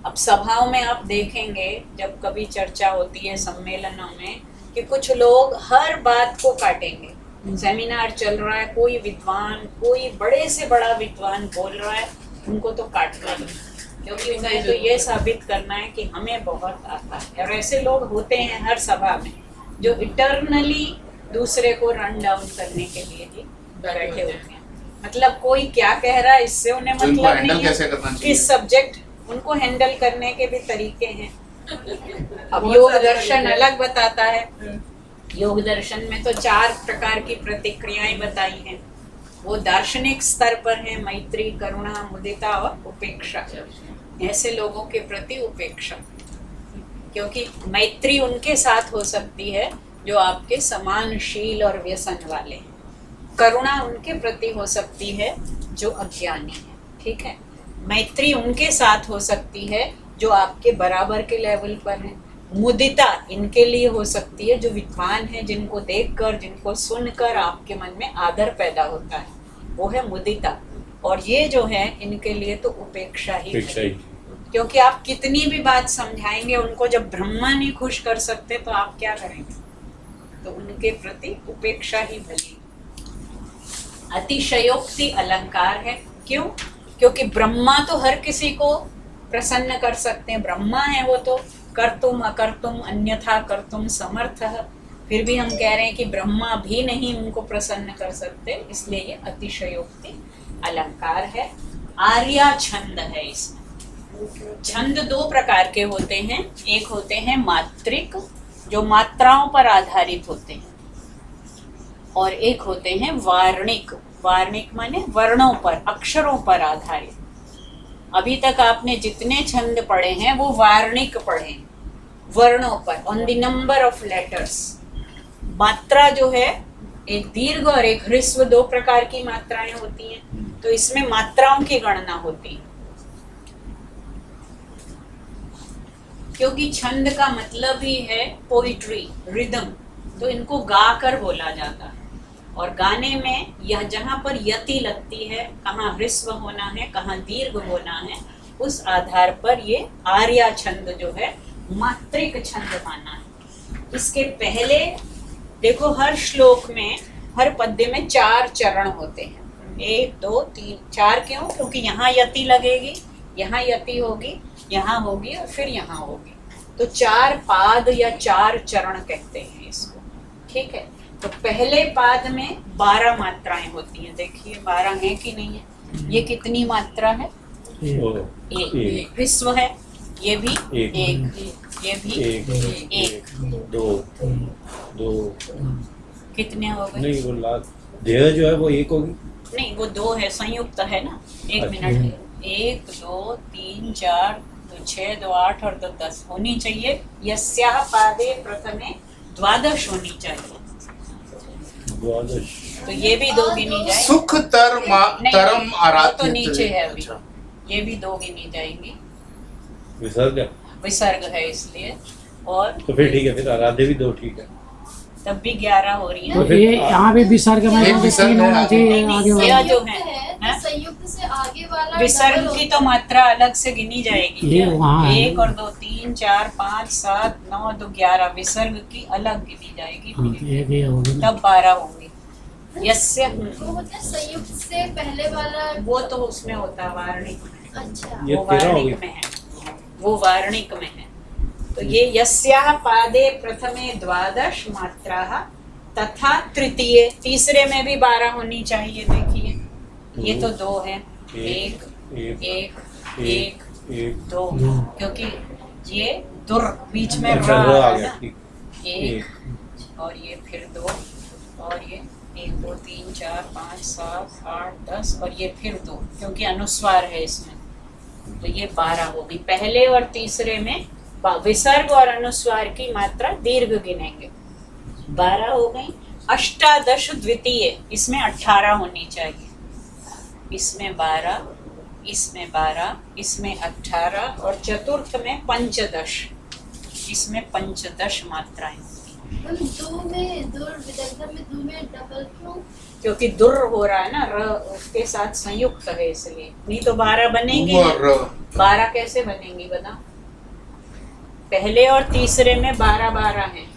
अब सभाओं में आप देखेंगे, जब कभी चर्चा होती है सम्मेलनों में, कि कुछ लोग हर बात को काटेंगे। सेमिनार चल रहा है, कोई विद्वान, कोई बड़े से बड़ा विद्वान बोल रहा है, उनको तो काटना ही, क्योंकि उन्हें तो ये साबित करना है कि हमें बहुत आता है। और ऐसे लोग होते हैं हर सभा में, जो इटर्नली दूसरे को रन डाउन करने के लिए ही बैठे होते हैं। मतलब कोई क्या कह रहा है इससे उन्हें तो मतलब नहीं कैसे है। करना चाहिए? इस सब्जेक्ट उनको हैंडल करने के भी तरीके हैं। अब योग दर्शन अलग बताता है। योग दर्शन में तो 4 प्रकार की प्रतिक्रियाएं बताई हैं। वो दार्शनिक स्तर पर है, मैत्री, करुणा, मुदिता और उपेक्षा। ऐसे लोगों के प्रति उपेक्षा, क्योंकि मैत्री उनके साथ हो सकती है जो आपके समानशील और व्यसन वाले हैं। करुणा उनके प्रति हो सकती है जो अज्ञानी है, ठीक है। मैत्री उनके साथ हो सकती है जो आपके बराबर के लेवल पर है। मुदिता इनके लिए हो सकती है जो विद्वान है, जिनको देखकर, जिनको सुनकर आपके मन में आदर पैदा होता है, वो है मुदिता। और ये जो है इनके लिए तो उपेक्षा ही है। क्योंकि आप कितनी भी बात समझाएंगे उनको, जब ब्रह्मा नहीं खुश कर सकते तो आप क्या करेंगे? तो उनके प्रति उपेक्षा ही भली। अतिशयोक्ति अलंकार है। क्यों? क्योंकि ब्रह्मा तो हर किसी को प्रसन्न कर सकते हैं, ब्रह्मा है वो तो कर्तुम अकर्तुम अन्यथा कर्तुम समर्थ है। फिर भी हम कह रहे हैं कि ब्रह्मा भी नहीं उनको प्रसन्न कर सकते, इसलिए ये अतिशयोक्ति अलंकार है। आर्या छंद है इसमें। छंद दो प्रकार के होते हैं, एक होते हैं मात्रिक जो मात्राओं पर आधारित होते हैं, और एक होते हैं वार्णिक। वार्णिक माने वर्णों पर, अक्षरों पर आधारित। अभी तक आपने जितने छंद पढ़े हैं वो वार्णिक पढ़े हैं, वर्णों पर, on the number of letters. मात्रा जो है, एक दीर्घ और एक ह्रस्व, दो प्रकार की मात्राएं होती हैं, तो इसमें मात्राओं की गणना होती है। क्योंकि छंद का मतलब ही है पोइट्री, रिदम, तो इनको गाकर बोला जाता है। और गाने में यह जहाँ पर यति लगती है, कहाँ ह्रस्व होना है, कहाँ दीर्घ होना है, उस आधार पर ये आर्या छंद जो है मात्रिक छंद माना है। इसके पहले देखो, हर श्लोक में, हर पद्य में 4 चरण होते हैं, 1 2 3 4। क्यों? क्योंकि यहाँ यति लगेगी, यहाँ यति होगी, यहाँ होगी और फिर यहाँ होगी, तो 4 पाद या 4 चरण कहते हैं इसको, ठीक है। तो पहले पाद में 12 मात्राएं होती हैं। देखिए 12 है कि नहीं है? ये कितनी मात्रा है? एक। ह्रस्व है, ये भी एक, ये भी एक, दो। कितने हो गए? नहीं, वो देह जो है वो एक होगी। नहीं, वो 2 है, संयुक्त है ना। 1 मिनट, 1 2 3 4 2 6 2 8 और 2 10 होनी चाहिए। यस्याः पादे प्रथमे 12 होनी चाहिए, 12। तो ये भी 2 गिनी जाए। सुख तरम आराध्य तो नीचे है अभी, ये भी 2 गिनी जाएंगी। विसर्ग है इसलिए, और तो फिर ठीक है, फिर आराध्य भी 2 ठीक है, तब भी 11 हो रही तो है। ये यहाँ पे विसर्ग में एक विसर्ग 3 होना चाहिए आगे यह वाला। जो है तो संयुक्त से आगे वाला विसर्ग डबल की तो मात्रा अलग से गिनी जाएगी। ये वहाँ है। 1 और 2 3 4 5 7 9 2 11 विसर्ग की अलग गिनी जाएगी, हाँ, तो ये भी होगी ना। तब 12 होंगी। यस्य वो होता है संयुक्त से पहले वाला। वो तो उसमें होता है वार्णिक में, अच्छा, ये वो 13 वार्णिक होगी। में है, वो वार्णिक में है। तो ये यस्याः पादे प्रथमे 12 मात्राः तथा तृतीय, तीसरे में भी 12 होनी चाहिए। देखिए ये तो 2 है, 1 1 2, क्योंकि ये दुर बीच में अच्छा, र रो आ है गया, ना। ठीक। 1 और ये फिर 2 और ये 1 2 3 4 5 7 8 10 और ये फिर 2, क्योंकि अनुस्वार है इसमें, तो ये 12 होगी। पहले और तीसरे में विसर्ग और अनुस्वार की मात्रा दीर्घ गिनेंगे, 12 हो गई। अष्टादश द्वितीय, इसमें 18 होनी चाहिए, इसमें 12, इसमें 12, इसमें 18 और चतुर्थ में पंचदश, इसमें पंचदश मात्राएं। दो में दुर विदग्ध में दो में डबल क्यों? क्योंकि दुर हो रहा है ना, र उसके साथ संयुक्त है इसलिए, नहीं तो 12 बनेंगी। 12 कैसे बनेंगी बता? पहले और तीसरे में 12 12 हैं,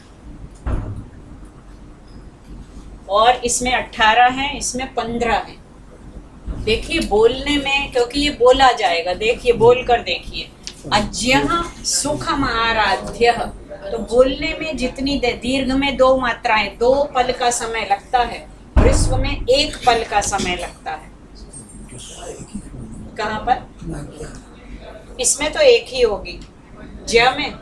और इसमें 18 है, इसमें 15 है। देखिए बोलने में, क्योंकि ये बोला जाएगा, देखिए बोल कर देखिए, अज्यः सुखम आराध्य, तो बोलने में जितनी दीर्घ में 2 मात्राएं, 2 पल का समय लगता है, ह्रस्व में 1 पल का समय लगता है। कहाँ पर? इसमें तो 1 ही होगी, ज्य में।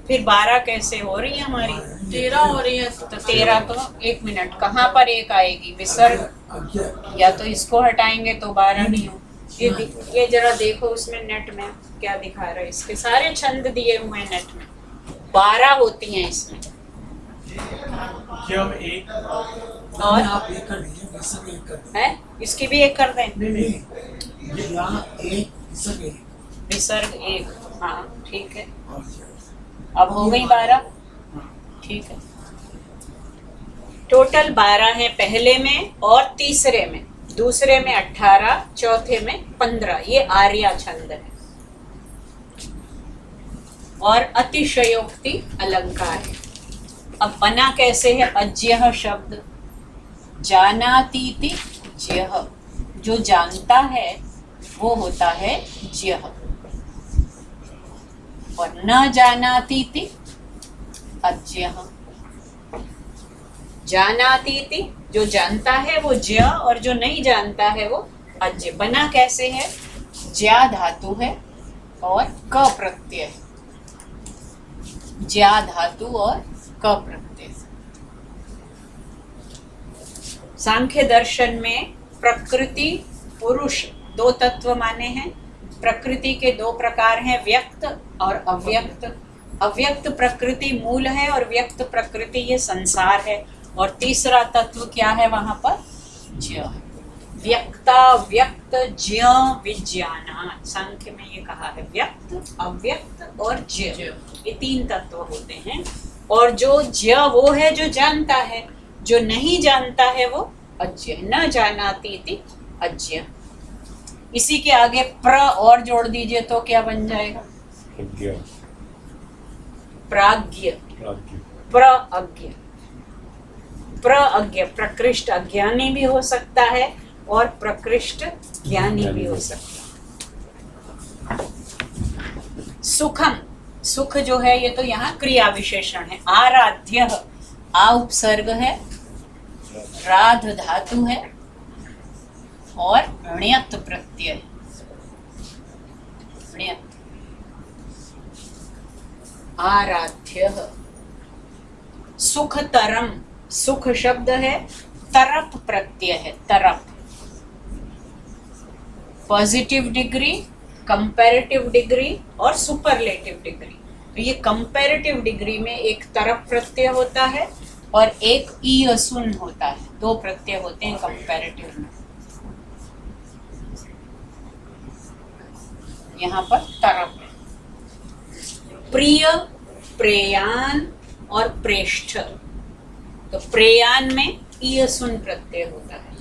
फिर 12 कैसे हो रही है हमारी? 13 हो रही है। तो 13 तो 1 मिनट, कहाँ पर 1 आएगी? विसर्ग, या तो इसको हटाएंगे तो 12 नहीं हो। ये जरा देखो उसमें नेट में क्या दिखा रहा है, इसके सारे छंद दिए हुए हैं नेट में, 12 होती हैं इसमें। जब एक और आप एक कर दीजिए, विसर्ग एक कर दीजिए। है, इसकी भी एक कर दें। नहीं, ये यहाँ एक विसर्ग एक। विसर्ग एक, हाँ ठीक है। और अब हो गई 12, ठीक है। टोटल 12 है पहले में और तीसरे में, दूसरे में 18, चौथे में 15। ये आर्या छंद है और अतिशयोक्ति अलंकार है। अब बना कैसे है? अज्यः शब्द, जानातीति ज्यः, जो जानता है वो होता है ज्यः, और न जानातीति अज्यः। जानातीति जो जानता है वो ज्य, और जो नहीं जानता है वो अज्य। बना कैसे है? ज्या धातु है और क प्रत्यय है। ज्या धातु और क प्रत्यय। सांख्य दर्शन में प्रकृति पुरुष 2 तत्व माने हैं। प्रकृति के 2 प्रकार हैं, व्यक्त और अव्यक्त। अव्यक्त प्रकृति मूल है और व्यक्त प्रकृति ये संसार है। और तीसरा तत्व क्या है वहां पर? ज्य। व्यक्ता व्यक्त ज्य विज्ञानात्, सांख्य में ये कहा है। व्यक्त, अव्यक्त और ज्य, ये 3 तत्व होते हैं। और जो ज्य वो है जो जानता है, जो नहीं जानता है वो अज्य। न जानाति इति अज्य। इसी के आगे प्र और जोड़ दीजिए तो क्या बन जाएगा? प्रज्ञा, प्राज्ञ, प्राज्ञ, प्रअज्ञ। प्रअज्ञ प्रकृष्ट अज्ञानी भी हो सकता है और प्रकृष्ट ज्ञानी भी हो सकता है। सुखम, सुख जो है ये तो यहाँ क्रिया विशेषण है। आराध्य, आ उपसर्ग है, राध धातु है और ण्यत प्रत्यय है। ण्यत। आराध्य। सुखतरम, सुख शब्द है, तरप प्रत्यय है। तरप। पॉजिटिव डिग्री, कंपैरेटिव डिग्री और सुपरलेटिव डिग्री। तो ये कंपैरेटिव डिग्री में एक तरप प्रत्यय होता है और एक ई असुन होता है। 2 प्रत्यय होते हैं कंपैरेटिव में। यहाँ पर तरप। प्रिय, प्रेयान और प्रेष्ठ। तो प्रेयान में ई असुन प्रत्यय होता है।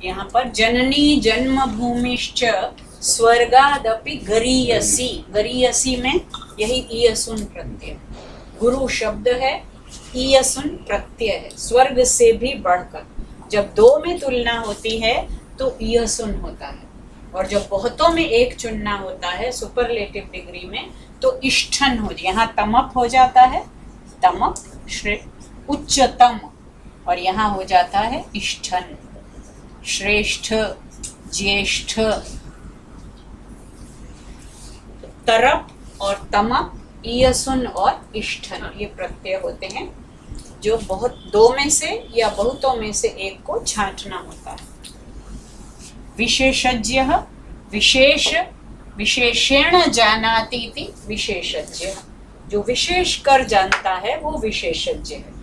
यहाँ पर जननी जन्म भूमिश्च स्वर्गादपि गरीयसी, गरीयसी में यही ई असुन प्रत्यय। गुरु शब्द है, ई असुन प्रत्यय है, स्वर्ग से भी बढ़कर। जब 2 में तुलना होती है तो ई असुन होता है, और जब बहुतों में एक चुनना होता है सुपरलेटिव डिग्री में तो इष्ठन हो जाए। यहाँ तमप हो जाता है, तमप उच्चतम, और यहाँ हो जाता है इष्ठन, श्रेष्ठ, ज्येष्ठ। तरप और तमप, ईयसुन और इष्ठन, ये प्रत्यय होते हैं जो बहुत 2 में से या बहुतों में से एक को छांटना होता है। विशेषज्ञ, विशेष, विशेषेण जानाति इति विशेषज्ञ। जो विशेष कर जानता है वो विशेषज्ञ है।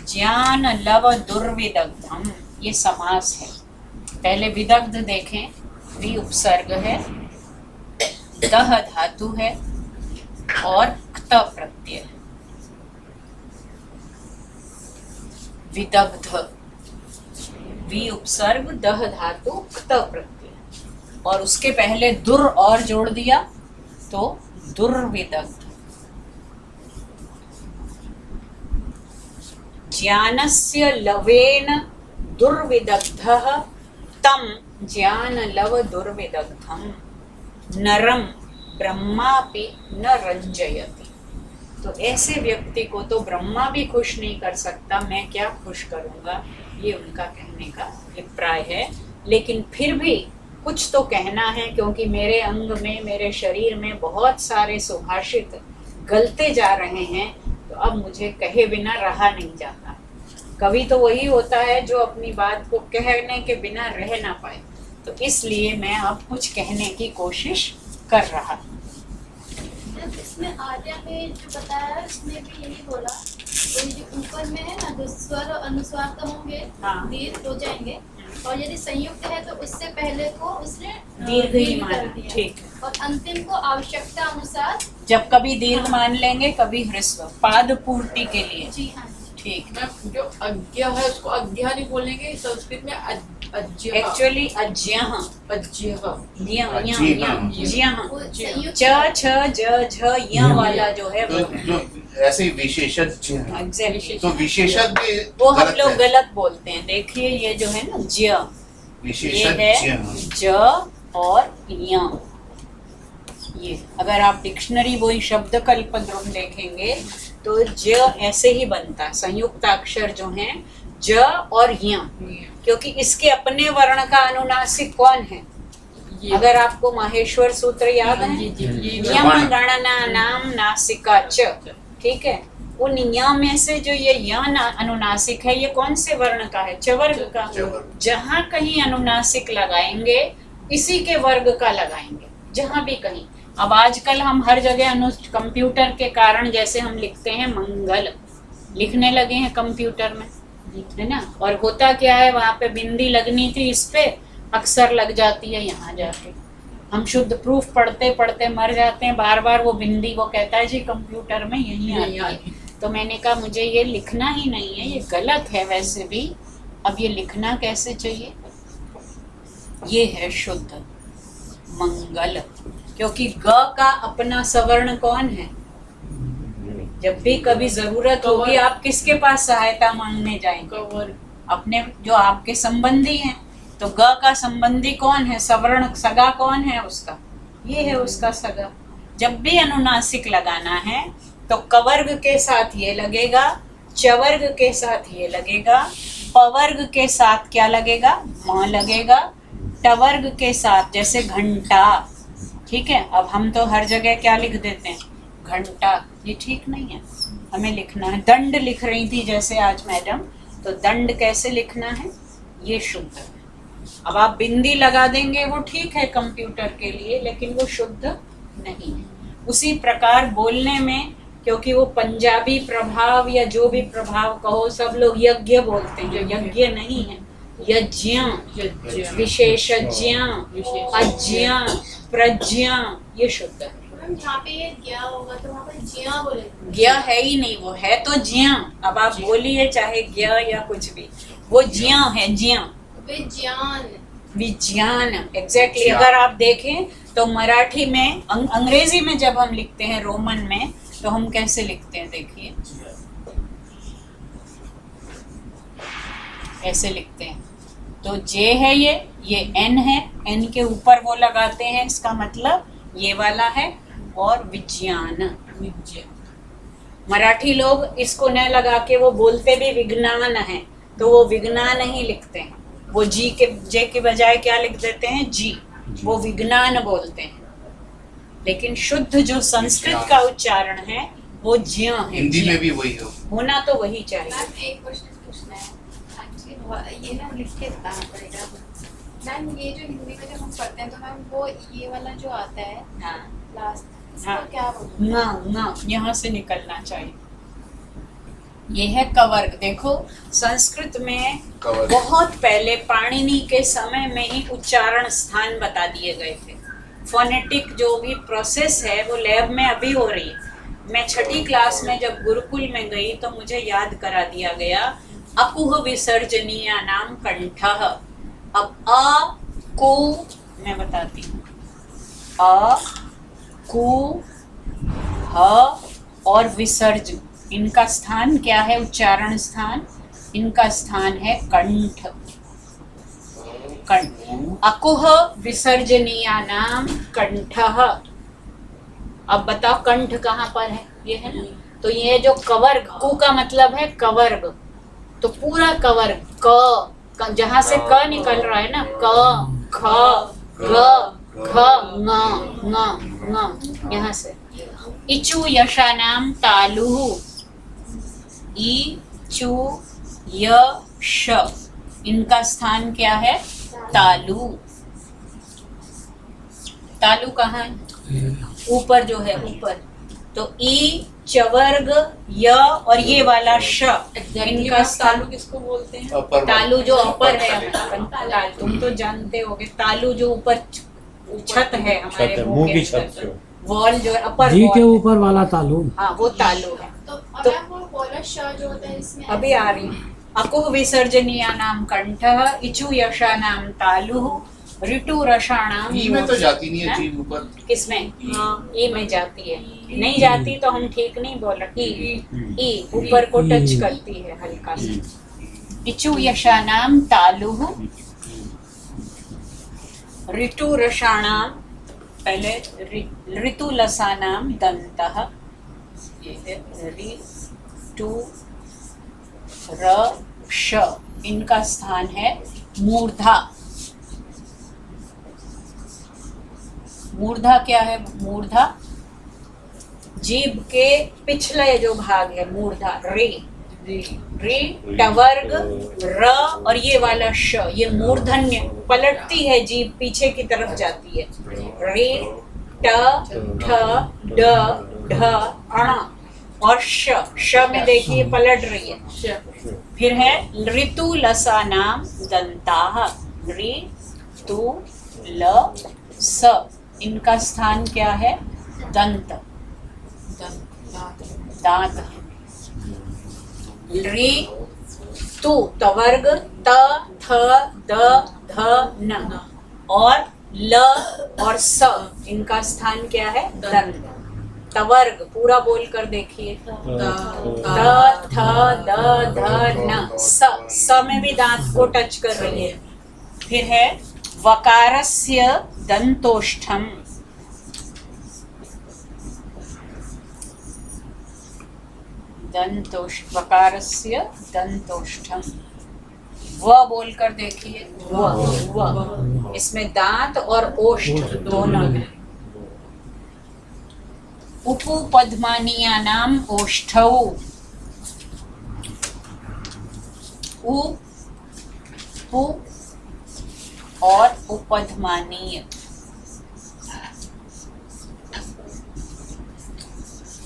ज्ञान लव दुर्विदग्धम, ये समास है। पहले विदग्ध देखें, वि उपसर्ग है, दह धातु है और क्त प्रत्यय है। विदग्ध, वि उपसर्ग, दह धातु, क्त प्रत्यय, और उसके पहले दुर और जोड़ दिया तो दुर्विदग्ध। ज्ञानस्य लवेन दुर्विदग्धः तम ज्ञान लव दुर्विदग्धम नरम ब्रह्मापि न रंजयति। तो ऐसे व्यक्ति को तो ब्रह्मा भी खुश नहीं कर सकता, मैं क्या खुश करूंगा, ये उनका कहने का अभिप्राय है। लेकिन फिर भी कुछ तो कहना है, क्योंकि मेरे अंग में, मेरे शरीर में बहुत सारे सुभाषित गलते जा रहे हैं, तो अब मुझे कहे बिना रहा नहीं जाता। कवि तो वही होता है जो अपनी बात को कहने के बिना रह ना पाए, तो इसलिए मैं अब कुछ कहने की कोशिश कर रहा हूँ। जब इसमें आर्या में जो बताया है उसमें भी यही बोला, तो ये जो ऊपर में है ना, जो स्वर और अनुस्वार तो होंगे, हाँ। दीर्घ हो जाएंगे, और यदि संयुक्त है तो उससे पहले को उसने दीर्घ ही कर माना, दिया। ठीक है। और अंतिम को आवश्यकता अनुसार, जब कभी दीर्घ मान लेंगे, कभी ह्रस्व, पाद पूर्ति के लिए, जी हाँ, ठीक। मैम जो अज्ञा है उसको अज्ञा नहीं बोलेंगे, संस्कृत में अज्ञा। एक्चुअली अज्ञः, अज्ञा। वो संयुक्त च छ ज झ य वाला जो है तो वो जो ऐसे विशेषज्ञ हैं, एग्जैक्टली, तो विशेषज्ञ वो हम गलत लोग है। गलत बोलते हैं। देखिए ये जो है ना ज, ये विशेषज्ञ है ज और य। ये अगर आप डिक्शनरी वही शब्द कल्पद्रुम देखेंगे तो ज ऐसे ही बनता है, संयुक्त अक्षर जो हैं ज और य, क्योंकि इसके अपने वर्ण का अनुनासिक कौन है? ये अगर आपको माहेश्वर सूत्र याद है, ये यम गणना नाम नासिका च, ठीक है, उन य में से जो ये य अनुनासिक है, ये कौन से वर्ण का है? चवर्ग का। चवर्ग। जहाँ कहीं अनुनासिक लगाएंगे इसी के वर्ग का लगाएंगे, जहाँ भी कहीं। अब आजकल हम हर जगह कंप्यूटर के कारण जैसे हम लिखते हैं मंगल, लिखने लगे हैं कंप्यूटर में, है ना, और होता क्या है, वहाँ पे बिंदी लगनी थी, इस पे अक्सर लग जाती है यहाँ जाके। हम शुद्ध प्रूफ पढ़ते पढ़ते मर जाते हैं, बार बार वो बिंदी, वो कहता है जी कंप्यूटर में यही आती है। तो मैंने कहा मुझे ये लिखना ही नहीं है, ये गलत है वैसे भी, अब ये लिखना कैसे चाहिए? ये है शुद्ध मंगल, क्योंकि ग का अपना सवर्ण कौन है? जब भी कभी जरूरत होगी आप किसके पास सहायता मांगने जाएंगे? कवर अपने जो आपके संबंधी हैं। तो ग का संबंधी कौन है? सवर्ण सगा कौन है उसका? ये है उसका सगा। जब भी अनुनासिक लगाना है तो कवर्ग के साथ ये लगेगा, चवर्ग के साथ ये लगेगा, पवर्ग के साथ क्या लगेगा? म लगेगा, टवर्ग के साथ जैसे घंटा, ठीक है। अब हम तो हर जगह क्या लिख देते हैं? घंटा। ये ठीक नहीं है, हमें लिखना है। दंड लिख रही थी जैसे आज मैडम, तो दंड कैसे लिखना है? ये शुद्ध है। अब आप बिंदी लगा देंगे वो ठीक है कंप्यूटर के लिए, लेकिन वो शुद्ध नहीं है। उसी प्रकार बोलने में, क्योंकि वो पंजाबी प्रभाव या जो भी प्रभाव कहो, सब लोग यज्ञ बोलते हैं, जो यज्ञ नहीं है, यज्ञ, विशेषज्ञ, अज्ञ, प्रज्ञ, ये शुद्ध है। मैम जहाँ पे ये ज्ञा होगा तो वहाँ पे ज्ञा बोलेंगे। ज्ञ है ही नहीं, वो है तो ज्ञ। अब आप बोलिए चाहे ज्ञ या कुछ भी, वो ज्ञ है, ज्ञ, विज्ञान, विज्ञान, एग्जैक्टली। अगर आप देखें तो मराठी में, अंग्रेजी में जब हम लिखते हैं रोमन में, तो हम कैसे लिखते हैं? देखिए ऐसे लिखते हैं। तो जे है ये एन है, एन के ऊपर वो लगाते हैं, इसका मतलब ये वाला है, और विज्ञान। मराठी लोग इसको न लगा के वो बोलते भी विज्ञान है, तो वो विज्ञान नहीं लिखते हैं, वो जी के जे के बजाय क्या लिख देते हैं? जी, वो विज्ञान बोलते हैं। लेकिन शुद्ध जो संस्कृत का उच्चारण है वो ज्ञ है। हिंदी ज्ञ। में भी वही हो। होना तो वही चाहिए। मैम एक क्वेश्चन पूछना है, एक्चुअली ये ना लिख के बताना पड़ेगा। मैम ये जो हिंदी में जब हम पढ़ते हैं तो मैम वो ये वाला जो आता है हाँ, लास्ट, इसको हाँ। क्या बोलते हैं? यहाँ से निकलना चाहिए। ये है कवर्ग। देखो संस्कृत में कवर्ग। बहुत पहले पाणिनि के समय में ही उच्चारण स्थान बता दिए गए थे। फोनेटिक जो भी प्रोसेस है वो लैब में अभी हो रही है। मैं 6ठी क्लास में जब गुरुकुल में गई तो मुझे याद करा दिया गया, अकुह विसर्जनीय नाम कंठः। अब अ को मैं बताती हूँ, अ कु ह और विसर्ज, इनका स्थान क्या है? उच्चारण स्थान, इनका स्थान है कंठ। कंठ। अकुह विसर्जनीया नाम कंठः। अब बताओ कंठ कहाँ पर है? ये है ना, तो ये जो कवर्ग, कु का मतलब है कवर्ग, तो पूरा कवर्ग जहाँ से क निकल रहा है ना, क ख ग घ ङ यहाँ से। इचु यशानाम तालु, ई चु य श, इनका स्थान क्या है? तालु। तालु कहाँ है? ऊपर जो है, ऊपर तो ई, चवर्ग, य और ये वाला श, इनका स्थान। तालु किसको बोलते हैं? अपर तालु जो अपर है तालु। हमारा, तालु तुम तो जानते होगे, तालु जो ऊपर छत है हमारे छत है, मुंह मुंह के की छत अंदर, जो। वॉल जो है अपर जी के वॉल, ऊपर वाला तालु। हाँ वो तालु है। तो तो- मैम वो बोला श जो होता है इसमें अभी आ रही। अकुह विसर्जनीयानां कंठः, इचु यशानां तालुः, ऋतु रसाणाम। ई में तो जाती नहीं है हैं? जीभ ऊपर। किसमें? ई में जाती है। नहीं जाती तो हम ठीक नहीं बोल रहे। ई ऊपर को टच करती है हल्का सा। इचु यशानाम तालुः, ऋतु रसाणाम, पहले ऋतु लसानाम दंतः, ये है ऋतु र श, इनका स्थान है मूर्धा। मूर्धा क्या है? मूर्धा जीभ के पिछले जो भाग है, मूर्धा रे, रे टवर्ग र और ये वाला श, ये मूर्धन्य, पलटती है जीभ, पीछे की तरफ जाती है। रे ट ठ ड ढ अण और श में देखिए पलट रही है। फिर है ऋतु लसानाम दंताः, ऋतु ल स, इनका स्थान क्या है? दंत, दांत। ऋ तु तवर्ग त थ द ध न और ल और स, इनका स्थान क्या है? दंत। तवर्ग पूरा बोल कर देखिए। त थ द ध न, स में भी दांत को टच कर रही है। फिर है वकारस्य दंतोष्ठम, वकारस्य दंतोष्ठम, व बोल कर देखिए। व, इसमें दांत और ओष्ठ दोनों है। उपु पद्मानीयानाम ओष्ठौ, उ पु और उपधमानीय,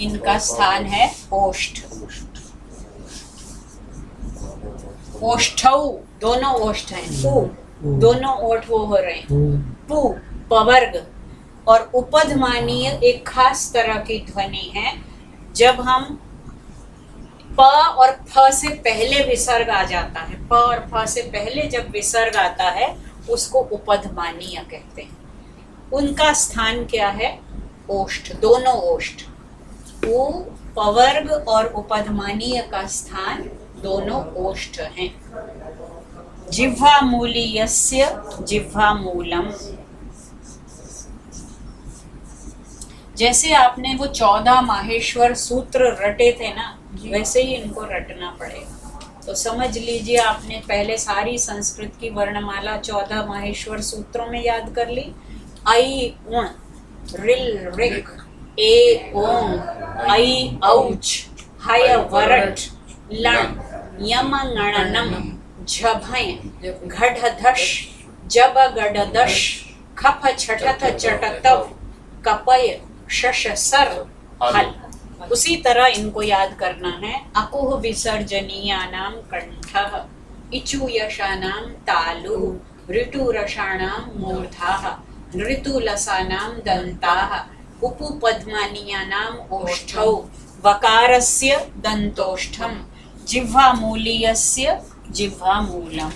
इनका स्थान है ओष्ठ। ओष्ठौ, दोनों ओष्ठ हैं। पु, दोनों ओठ वो हो रहे हैं। पु पवर्ग और उपधमानीय एक खास तरह की ध्वनि है। जब हम प और फ से पहले विसर्ग आ जाता है, प और फ से पहले जब विसर्ग आता है उसको उपधमानीय कहते हैं। उनका स्थान क्या है? ओष्ठ, दोनों ओष्ठ। उ पवर्ग और उपधमानीय का स्थान दोनों ओष्ठ हैं। जिह्वा मूलीयस्य जिह्वा मूलम, जैसे आपने वो 14 माहेश्वर सूत्र रटे थे ना, वैसे ही इनको रटना पड़ेगा। तो समझ लीजिए, आपने पहले सारी संस्कृत की वर्णमाला 14 माहेश्वर सूत्रों में याद कर ली। आई उण, रिल रिक, ए ओंग, आई औच, हय वरट, लण, यम गणनम, झभय, घढ़ धश, जब गडदश, खप छठथ चटतव, कपय, शश सर, हल। उसी तरह इनको याद करना है। अकुह विसर्जनीयानां कंठः, इचु यशानां तालु, ऋतु रसाणां मूर्धाः, ऋतु लसानां दंताः, उपु पद्मानीयानां ओष्ठौ, वकारस्य दंतोष्ठम, जिह्वा मूलीयस्य जिह्वा मूलम।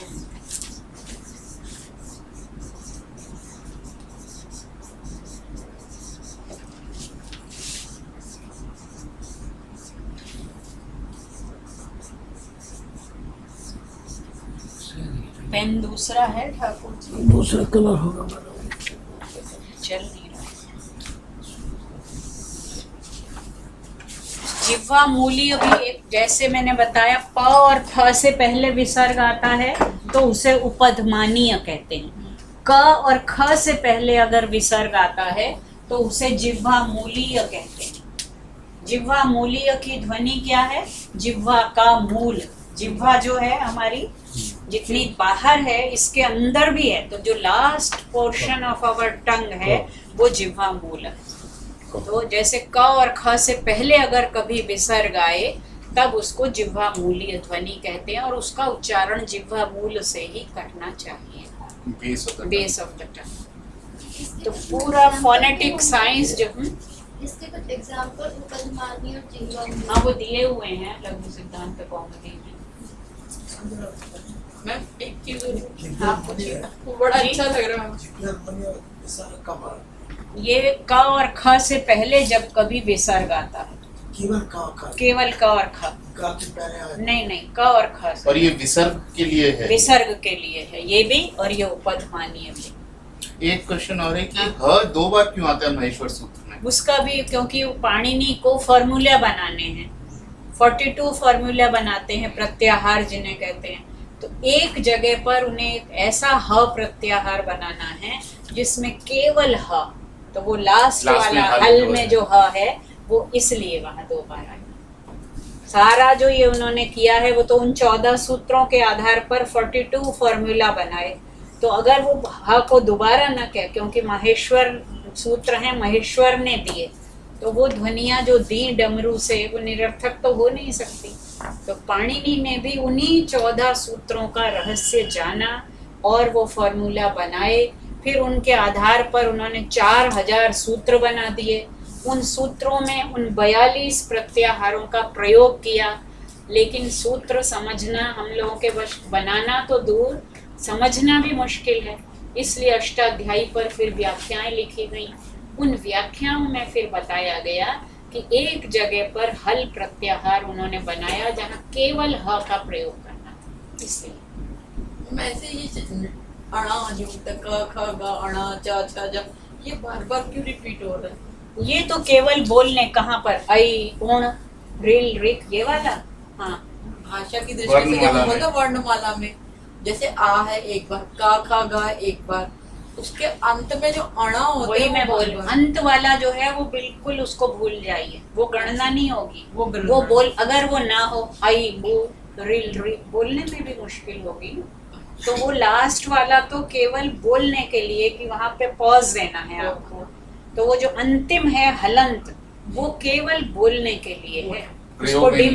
पेन दूसरा है ठाकुर जी? दूसरा कलर होगा। चल नहीं रहा। जिह्वा मूलीय भी एक, जैसे मैंने बताया, प और फ से पहले विसर्ग आता है तो उसे उपधमानीय कहते हैं। क और ख से पहले अगर विसर्ग आता है तो उसे जिह्वा मूलीय कहते हैं। जिह्वा मूलीय की ध्वनि क्या है? जिह्वा का मूल, जिह्वा जो है हमारी जितनी बाहर है इसके अंदर भी है, तो जो last portion of our tongue है वो जिह्वा मूल है। तो जैसे क और ख से पहले अगर कभी विसर्ग आए तब उसको जिह्वा मूलीय ध्वनि कहते हैं और उसका उच्चारण जिह्वा मूल से ही करना चाहिए, बेस ऑफ द टंग। तो पूरा फोनेटिक साइंस जो इसके कुछ एग्जांपल उपधमानी और जिह्वा मूली। हाँ वो दिए हुए हैं लघु सिद्धांत कौमुदी में। मैम एक चीज हाँ पूछिए। आपको बड़ा अच्छा लग रहा है। जिज्ञान बनी और विसर्ग कब आया? ये क और ख से पहले जब कभी विसर्ग आता है, केवल का का केवल क और ख, का के पहले आया। नहीं नहीं क और ख से। और ये विसर्ग के लिए है। विसर्ग के लिए है ये भी और ये उपधमानीय भी। एक क्वेश्चन और है कि ह 2 बार क्यों आता है महेश्वर सूत्र में? उसका भी क्योंकि वो पाणिनि को फॉर्मूला बनाने हैं, 42 फॉर्मूला बनाते हैं प्रत्याहार जिन्हें कहते हैं। तो एक जगह पर उन्हें एक ऐसा ह प्रत्याहार बनाना है जिसमें केवल ह, तो वो लास्ट लास्ट में वाला हल हल जो में है। जो ह है वो इसलिए वहां 2 बार आया। सारा जो ये उन्होंने किया है वो तो उन 14 सूत्रों के आधार पर 42 फॉर्मूला बनाए। तो अगर वो ह को दोबारा न कहे, क्योंकि महेश्वर सूत्र हैं महेश्वर ने दिए, तो वो ध्वनियाँ जो दी डमरू से वो निरर्थक तो हो नहीं सकती। तो पाणिनि ने भी उन्हीं 14 सूत्रों का रहस्य जाना और वो फॉर्मूला बनाए। फिर उनके आधार पर उन्होंने 4000 सूत्र बना दिए। उन सूत्रों में उन 42 प्रत्याहारों का प्रयोग किया, लेकिन सूत्र समझना हम लोगों के वश, बनाना तो दूर, समझना भी मुश्किल है। इसलिए अष्टाध्यायी पर फिर व्याख्याएं लिखी गई। उन व्याख्याओं में फिर बताया गया कि एक जगह पर हल प्रत्याहार उन्होंने बनाया जहाँ केवल ह का प्रयोग करना था। इसलिए वैसे ये अणा जो तक ख ग अणा च छ ज ये बार बार क्यों रिपीट हो रहा है? ये तो केवल बोलने कहाँ पर ऐ उण रिल रिक ये वाला। हाँ भाषा की दृष्टि से जब वर्णमाला हम बोलते में। हैं वर्णमाला में, जैसे आ है एक बार, का खा गा एक बार, उसके अंत में जो अणा होते वही हैं मैं वो बोल बार-बार। अंत वाला जो है वो बिल्कुल उसको भूल जाइए, वो गणना नहीं होगी। वो गणना वो बोल अगर वो ना हो आई बू रिल रि बोलने में भी मुश्किल होगी। तो वो लास्ट वाला तो केवल बोलने के लिए कि वहां पे पॉज देना है आपको। तो वो जो अंतिम है हलंत वो केवल बोलने के लिए है, प्रयोग उसको में नहीं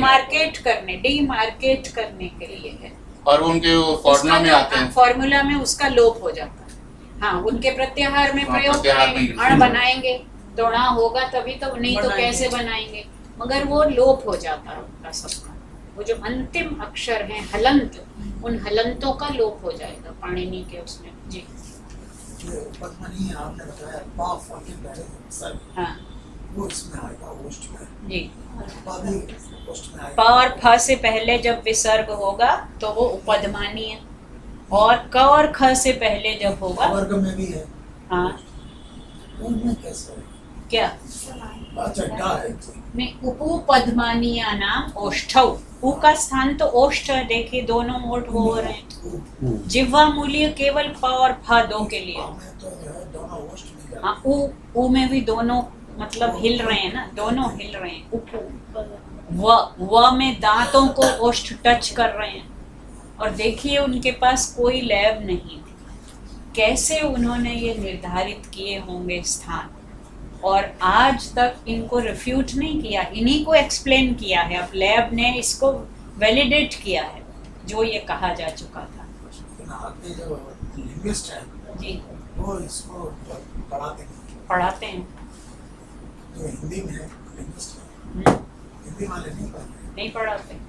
डिमार्केट करने के लिए है। और वो उनके फॉर्मूला में आते हैं। फॉर्मूला में उसका लोप हो जाता है। हाँ उनके प्रत्याहार में हाँ, प्रयोग प्रत्याहार करेंगे, में अण बनाएंगे तो णा होगा तभी तो, नहीं तो बनाएंगे। कैसे बनाएंगे। मगर वो लोप हो जाता है उनका सबका। वो जो अंतिम अक्षर है हलंत, उन हलंतों का लोप हो जाएगा पाणिनि के उसमें। जी जो उपधमानी आपने बताया पा फा के पहले विसर्ग, हाँ वो इसमें आएगा ओष्ठ में। जी। पा भी ओष्ठ में प आएगा। और फ से पहले जब विसर्ग होगा तो वो उपधमानी है, और क और ख से पहले जब होगा वर्ग में भी है। हाँ उनमें कैसे है? क्या अच्छा डा है तो। नहीं उपपधमानीया नाम ओष्ठौ। उ का स्थान तो ओष्ठ है, देखिए दोनों ओठ वो हो रहे हैं। जिह्वा मूल्य केवल प और फ दो के लिए। पा में तो जो है दोनों ओष्ठ में जाते हैं। हाँ उ में भी दोनों मतलब हिल रहे हैं ना, दोनों हिल रहे हैं। उप व में दांतों को ओष्ठ टच कर रहे हैं। और देखिए उनके पास कोई लैब नहीं, कैसे उन्होंने ये निर्धारित किए होंगे स्थान, और आज तक इनको रिफ्यूट नहीं किया, इन्हीं को एक्सप्लेन किया है। अब लैब ने इसको वैलिडेट किया है जो ये कहा जा चुका था। लेकिन आगे जो लिंग्विस्ट है जी वो इसको पढ़ाते हैं। जो हिंदी में है लिंग्विस्ट है, हम्म, हिंदी वाले नहीं पढ़ते। नहीं पढ़ाते।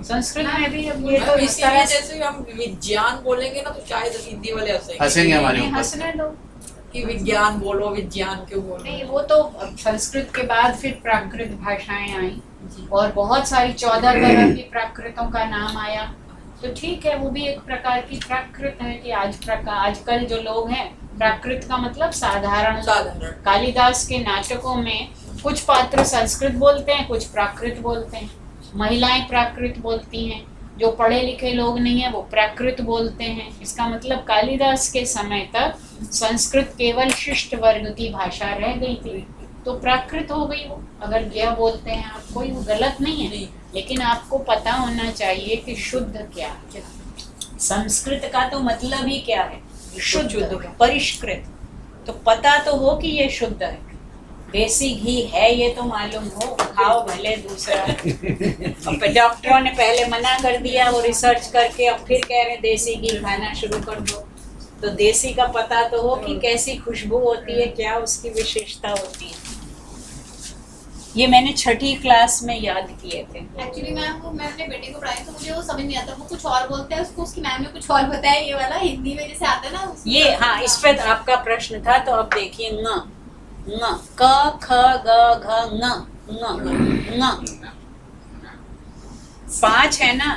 संस्कृत में भी अब ये तो मैम, इस इसीलिए तरह से जैसे हम विज्ञान बोलेंगे ना तो शायद हिंदी वाले हंसेंगे हमारे नहीं, ऊपर। हंसने दो। कि विज्ञान बोलो, विज्ञान क्यों बोलो। नहीं वो तो अब संस्कृत के बाद फिर प्राकृत भाषाएं आई जी। और बहुत सारी 14 तरह की प्राकृतों का नाम आया। तो ठीक है, वो भी एक प्रकार की प्राकृत है कि आजकल जो लोग हैं, प्राकृत का मतलब साधारण। साधारण। कालिदास के नाटकों में कुछ पात्र संस्कृत बोलते हैं, कुछ प्राकृत बोलते हैं। महिलाएं प्राकृत बोलती हैं, जो पढ़े लिखे लोग नहीं है वो प्राकृत बोलते हैं। इसका मतलब कालिदास के समय तक संस्कृत केवल शिष्ट वर्ग की भाषा रह गई थी, तो प्राकृत हो गई वो। अगर यह बोलते हैं आप, कोई वो गलत नहीं है, लेकिन आपको पता होना चाहिए कि शुद्ध क्या है। संस्कृत का तो मतलब ही क्या है, शुद्ध, परिष्कृत। तो पता तो हो कि ये शुद्ध है, देसी घी है ये तो मालूम हो, खाओ भले दूसरा। अब डॉक्टरों ने पहले मना कर दिया, वो रिसर्च करके अब फिर कह रहे देसी घी खाना शुरू कर दो। तो देसी का पता तो हो कि कैसी खुशबू होती है, क्या उसकी विशेषता होती है। ये मैंने 6ठी क्लास में याद किए थे। एक्चुअली मैम वो मैं अपने बेटे को पढ़ाई तो मुझे वो समझ नहीं आता, वो कुछ और बोलता है, उसको उसकी मैम ने कुछ और बताया। ये वाला हिंदी में जैसे आता है ना ये हाँ, इस पे आपका प्रश्न था, तो अब देखिए न क ख ग घ न 5 है ना।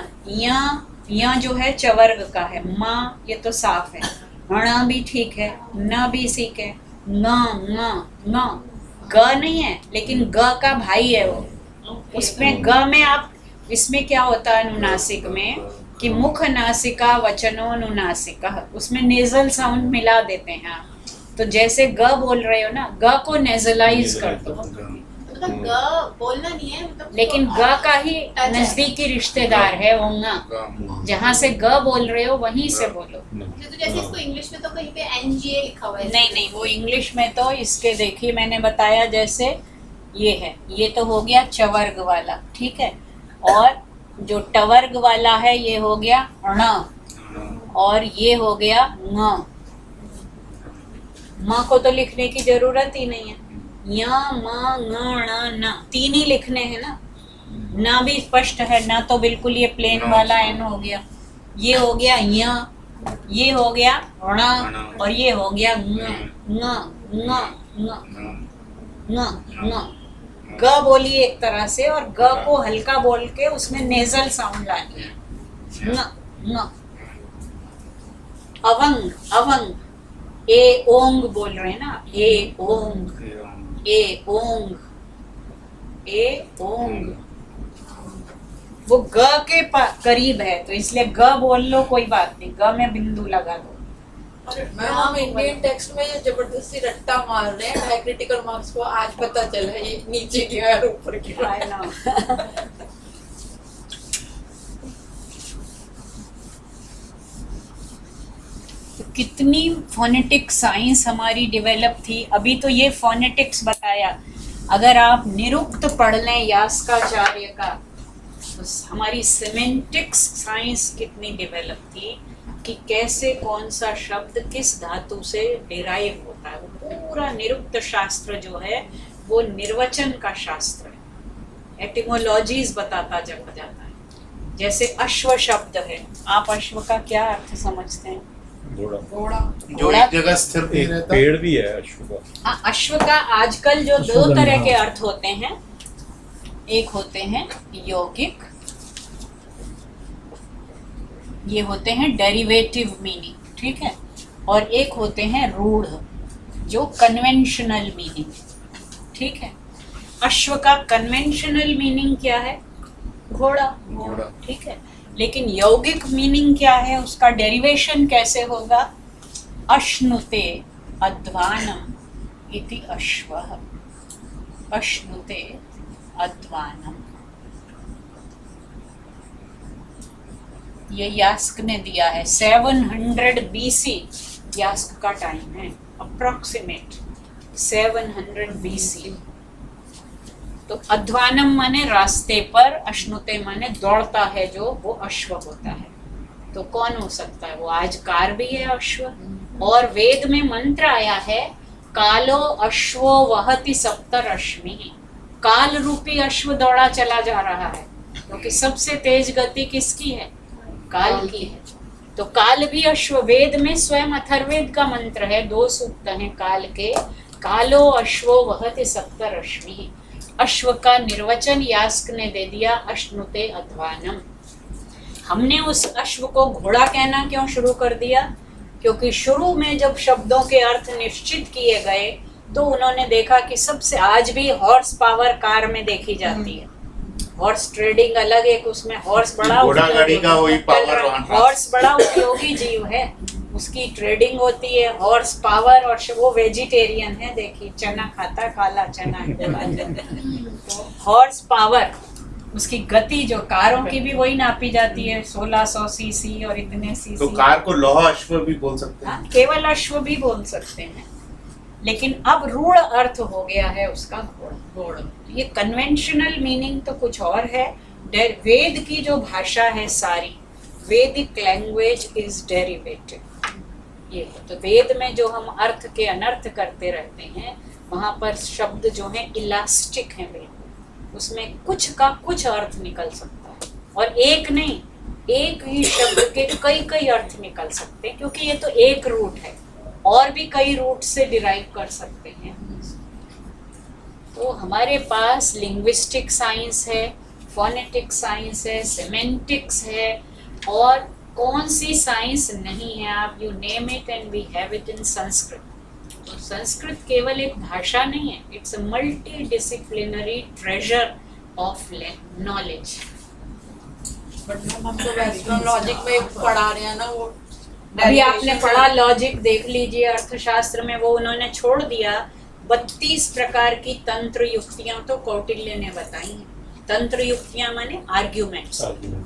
या जो है चवर्ग का है, माँ ये तो साफ है, ण भी ठीक है, न भी सीख है, न ग नहीं है, लेकिन ग का भाई है वो। उसमें ग में आप, इसमें क्या होता है अनुनासिक में कि मुख नासिका वचनो अनुनासिका, उसमें नेजल साउंड मिला देते हैं आप। तो जैसे ग बोल रहे हो ना, ग को नेजलाइज कर दो, मतलब ग बोलना नहीं है, मतलब लेकिन ग का ही नजदीकी रिश्तेदार है वो ङ। जहाँ से ग बोल रहे हो वहीं से बोलो। तो जैसे इसको इंग्लिश में तो कहीं पे NGA लिखा हुआ है। नहीं, वो इंग्लिश में तो इसके देखिए मैंने बताया, जैसे ये है, ये तो हो गया चवर्ग वाला, ठीक है। और जो टवर्ग वाला है ये हो गया ण, और ये हो गया ङ। म को तो लिखने की जरूरत ही नहीं है। य म ङ ण न 3 ही लिखने हैं ना। न भी स्पष्ट है, न तो बिल्कुल ये प्लेन वाला एन हो गया। ये हो गया य, ये हो गया ण, और ये हो गया ङ। ग बोलिए एक तरह से, और ग को हल्का बोल के उसमें नेजल साउंड लानी है। ङ। अवंग ए ओंग बोल रहे हैं ना, ए ओंग वो ग के करीब है, तो इसलिए ग बोल लो, कोई बात नहीं, ग में बिंदु लगा दो। मैम हम इंडियन टेक्स्ट में जबरदस्ती रट्टा मार रहे हैं डायक्रिटिकल मार्क्स को। आज पता चला ये नीचे गया है ऊपर गया है ना। कितनी फोनेटिक साइंस हमारी डेवलप थी। अभी तो ये फोनेटिक्स बताया, अगर आप निरुक्त पढ़ लें यास्काचार्य का, तो हमारी सिमेंटिक्स साइंस कितनी डेवलप थी कि कैसे कौन सा शब्द किस धातु से डिराइव होता है। वो पूरा निरुक्त शास्त्र जो है वो निर्वचन का शास्त्र है, एटिमोलॉजीज बताता जाता है। जैसे अश्व शब्द है, आप अश्व का क्या अर्थ समझते हैं? घोड़ा जो एक जगह स्थिर नहीं एक रहता। पेड़ भी है अश्व का। हाँ, अश्व का आजकल जो 2 तरह के अर्थ होते हैं, एक होते हैं यौगिक, ये होते हैं डेरिवेटिव मीनिंग, ठीक है, और एक होते हैं रूढ़, जो कन्वेंशनल मीनिंग, ठीक है। अश्व का कन्वेंशनल मीनिंग क्या है? घोड़ा, ठीक है। लेकिन यौगिक मीनिंग क्या है, उसका डेरिवेशन कैसे होगा? अश्नुते अध्वानम इति अश्वः, अश्नुते अध्वानम। ये यास्क ने दिया है, 700 BC यास्क का टाइम है, अप्रोक्सीमेट 700 BC। तो अध्वानम माने रास्ते पर, अश्नुते माने दौड़ता है जो, वो अश्व होता है। तो कौन हो सकता है? वो आज कार भी है अश्व। और वेद में मंत्र आया है, कालो अश्वो वहति सप्तरश्मि, काल रूपी अश्व दौड़ा चला जा रहा है, क्योंकि सबसे तेज गति किसकी है? काल की है। तो काल भी अश्व, वेद में स्वयं अथर्ववेद का मंत्र है, 2 सूक्त हैं काल के। कालो अश्वो वहति सप्तरश्मि, अश्व का निर्वचन यास्क ने दे दिया, अश्नुते अध्वानम। हमने उस अश्व को घोड़ा कहना क्यों शुरू कर दिया? क्योंकि शुरू में जब शब्दों के अर्थ निश्चित किए गए तो उन्होंने देखा कि सबसे, आज भी हॉर्स पावर कार में देखी जाती है, हॉर्स ट्रेडिंग अलग, एक उसमें हॉर्स बड़ा घोड़ागाड़ी का वही पावर, हॉर्स बड़ा उपयोगी जीव है, उसकी ट्रेडिंग होती है, हॉर्स पावर। और वो वेजिटेरियन है, देखिए चना खाता, काला चना है। तो हॉर्स पावर, उसकी गति जो कारों की भी वही नापी जाती है, 1600 सीसी और इतने सीसी। तो कार को लौह अश्व भी बोल सकते हैं। हाँ, केवल अश्व भी बोल सकते हैं। लेकिन अब रूढ़ अर्थ हो गया है उसका घोड़ा। घोड़ ये कन्वेंशनल मीनिंग तो कुछ और है। वेद की जो भाषा है सारी, वैदिक लैंग्वेज इज डेरिवेटिव। ये तो वेद में जो हम अर्थ के अनर्थ करते रहते हैं, वहां पर शब्द जो है इलास्टिक है वेद में, उसमें कुछ का कुछ अर्थ निकल सकता है, और एक नहीं, एक ही शब्द के कई कई अर्थ निकल सकते हैं, क्योंकि ये तो एक रूट है, और भी कई रूट से डिराइव कर सकते हैं। तो हमारे पास लिंग्विस्टिक साइंस है, फोनेटिक साइंस है, सेमेंटिक्स है, और कौन सी साइंस नहीं है, आप you name it and we have it in Sanskrit. तो संस्कृत केवल एक भाषा नहीं है, it's a multi disciplinary treasure of knowledge. But ma'am हम तो वेस्टर्न लॉजिक में पढ़ा रहे हैं ना, वो अभी आपने पढ़ा लॉजिक, देख लीजिए अर्थशास्त्र में वो उन्होंने छोड़ दिया। 32 प्रकार की तंत्र युक्तियां तो कौटिल्य ने बताई हैं। तंत्र युक्तियां माने आर्ग्यूमेंट्स,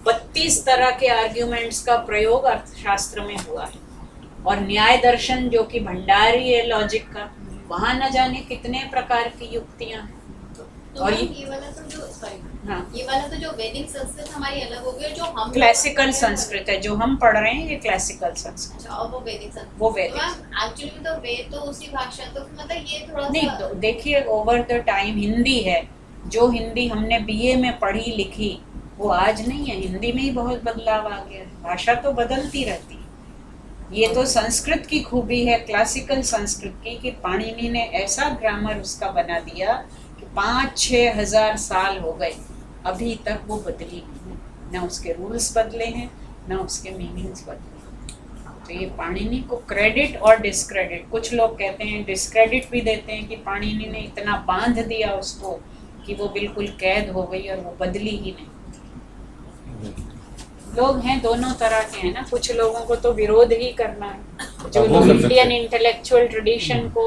32 तरह के आर्ग्यूमेंट्स का प्रयोग अर्थशास्त्र में हुआ है। और न्याय दर्शन जो कि भंडारी है लॉजिक का, वहां न जाने कितने प्रकार की युक्तियां हैं। तो और ये वाला तो जो हाँ, ये वाला तो जो वैदिक संस्कृत हमारी अलग हो गई, और जो हम क्लासिकल संस्कृत है जो हम पढ़ रहे हैं, ये क्लासिकल संस्कृत। अच्छा, और वो वैदिक संस्कृत, वो वैदिक। एक्चुअली में तो वेद तो उसी भाषा, तो मतलब ये थोड़ा नहीं, सा तो देखिए ओवर द टाइम हिंदी है, जो हिंदी हमने बीए में पढ़ी लिखी वो आज नहीं है, हिंदी में ही बहुत बदलाव आ गया है। भाषा तो बदलती रहती है। ये तो संस्कृत की खूबी है, क्लासिकल संस्कृत की, कि पाणिनि ने ऐसा ग्रामर उसका बना दिया कि 5-6 हजार साल हो गए, अभी तक वो बदली नहीं, ना उसके रूल्स बदले हैं, ना उसके मीनिंग्स बदले। तो ये पाणिनि को क्रेडिट और डिस्क्रेडिट, कुछ लोग कहते हैं डिस्क्रेडिट भी देते हैं कि पाणिनि ने इतना बांध दिया उसको कि वो बिल्कुल कैद हो गई और वो बदली ही नहीं। लोग हैं दोनों तरह के हैं ना, कुछ लोगों को तो विरोध ही करना है, जो वो लोग कर सकते इंडियन हैं। इंटेलेक्चुअल ट्रेडिशन को